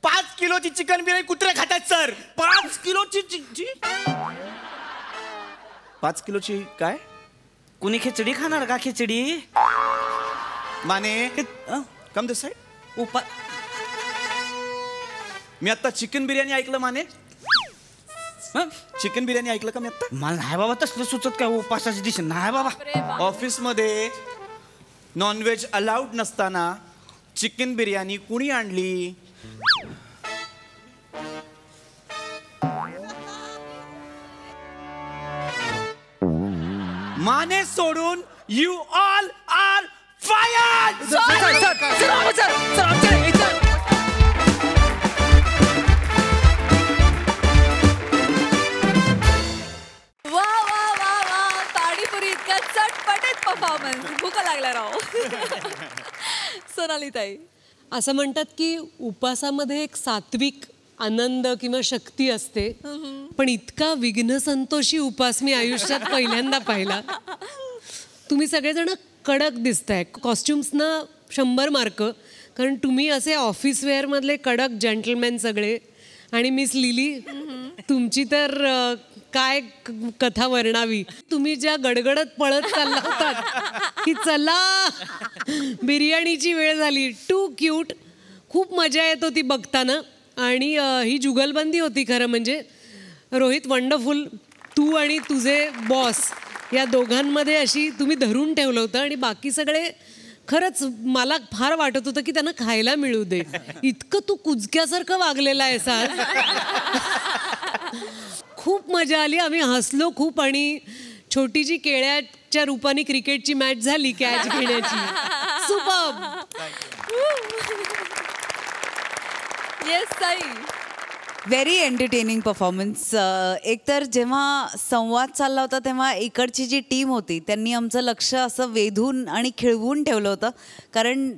5 किलोची चिकन बिर्याणी कुत्रे खातात सर 5 किलोची 5 किलोची काय कुणी खिचडी खाणार का खिचडी माने कम दिस साईड मी आता चिकन बिर्याणी ऐकलं माने चिकन बिर्याणी ऐकलं का मी आता मला नाही बाबा तसलं सुचत काय उपासाची डिश नाही बाबा ऑफिसमध्ये नॉनव्हेज अलाउड नसताना चिकन बिर्याणी कुणी आणली माने सोडून you all are fired performance भूक लागला राव सोनाली ताई असं म्हणतात की उपासामध्ये एक सात्विक आनंद किंवा शक्ती असते पण इतका विघ्न संतोषी उपास मी आयुष्यात पहिल्यांदा पाहिला तुम्ही सगळेजण कडक दिसताय कॉस्ट्युम्सना 100 मार्क कारण तुम्ही असे ऑफिस वेअर मधले कडक जेंटलमॅन सगळे आणि मिस लिली तुमची तर काय कथा वर्णावी तुम्ही ज्या गडगडत पळत चालला होतात की चला बिर्याणीची वेळ झाली टू क्यूट खूप मजा येत होती बघताना आणि ही जुगलबंदी होती खरं म्हणजे रोहित वंडरफुल तू आणि तुझे बॉस या दोघांमध्ये अशी तुम्ही धरून ठेवलं होतं आणि बाकी सगळे खरंच मला फार वाटत होतं की त्यांना खायला मिळू दे इतकं तू कुजक्यासारखं वागलेला आहे सर खूप मजा आली आम्ही हसलो खूप आणि छोटीची केळ्याच्या रूपाने क्रिकेटची मॅच झाली कॅच घेण्याची सुपर्ब येस ताई व्हेरी एंटरटेनिंग परफॉर्मन्स. एकतर जेव्हा संवाद चालला होता तेव्हा इकडची जी टीम होती त्यांनी आमचं लक्ष असं वेधून आणि खिळवून ठेवलं होतं. कारण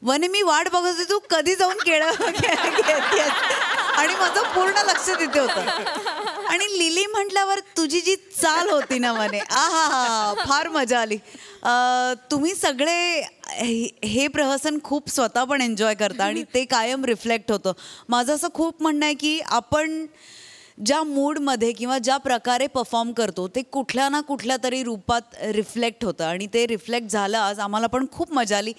वने मी वाट बघत होती तू कधी जाऊन केळं घेतेस आणि माझं पूर्ण लक्ष तिथे होतं. आणि लिली म्हटल्यावर तुझी जी चाल होती ना वने, आहा फार मजा आली. तुम्ही सगळे हे प्रहसन खूप स्वतः पण एन्जॉय करता आणि ते कायम रिफ्लेक्ट होतं. माझं असं खूप म्हणणं आहे की आपण ज्या मूडमध्ये किंवा ज्या प्रकारे परफॉर्म करतो ते कुठल्या ना कुठल्या तरी रूपात रिफ्लेक्ट होतं आणि ते रिफ्लेक्ट झालं आज. आम्हाला पण खूप मजा आली.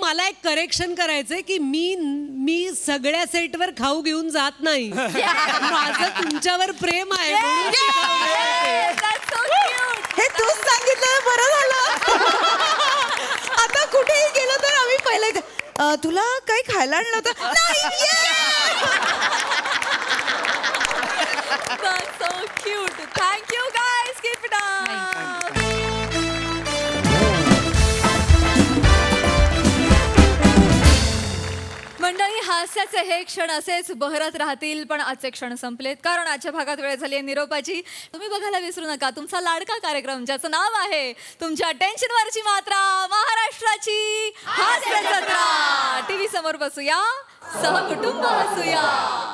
मला एक करेक्शन करायचंय की मी सगळ्या सेटवर खाऊ घेऊन जात नाही. माझं तुमच्यावर प्रेम आहे. हे तूच सांगितलं बरं झालं. आता कुठेही गेलो तर आम्ही पहिलं तुला काही खायला आणलं होतं. That's so cute. Thank you guys. Keep it up. मंडळी, हास्याचे हे क्षण असेच बहरत राहतील, पण आजचे क्षण संपलेत कारण आजच्या भागात वेळ झाली आहे निरोपाची. तुम्ही बघायला विसरू नका तुमचा लाडका कार्यक्रम ज्याचं नाव आहे तुमच्या टेन्शनवरची मात्रा, महाराष्ट्राची हास्य जत्रा. टीव्ही समोर बसूया, सहकुटुंब हसूया.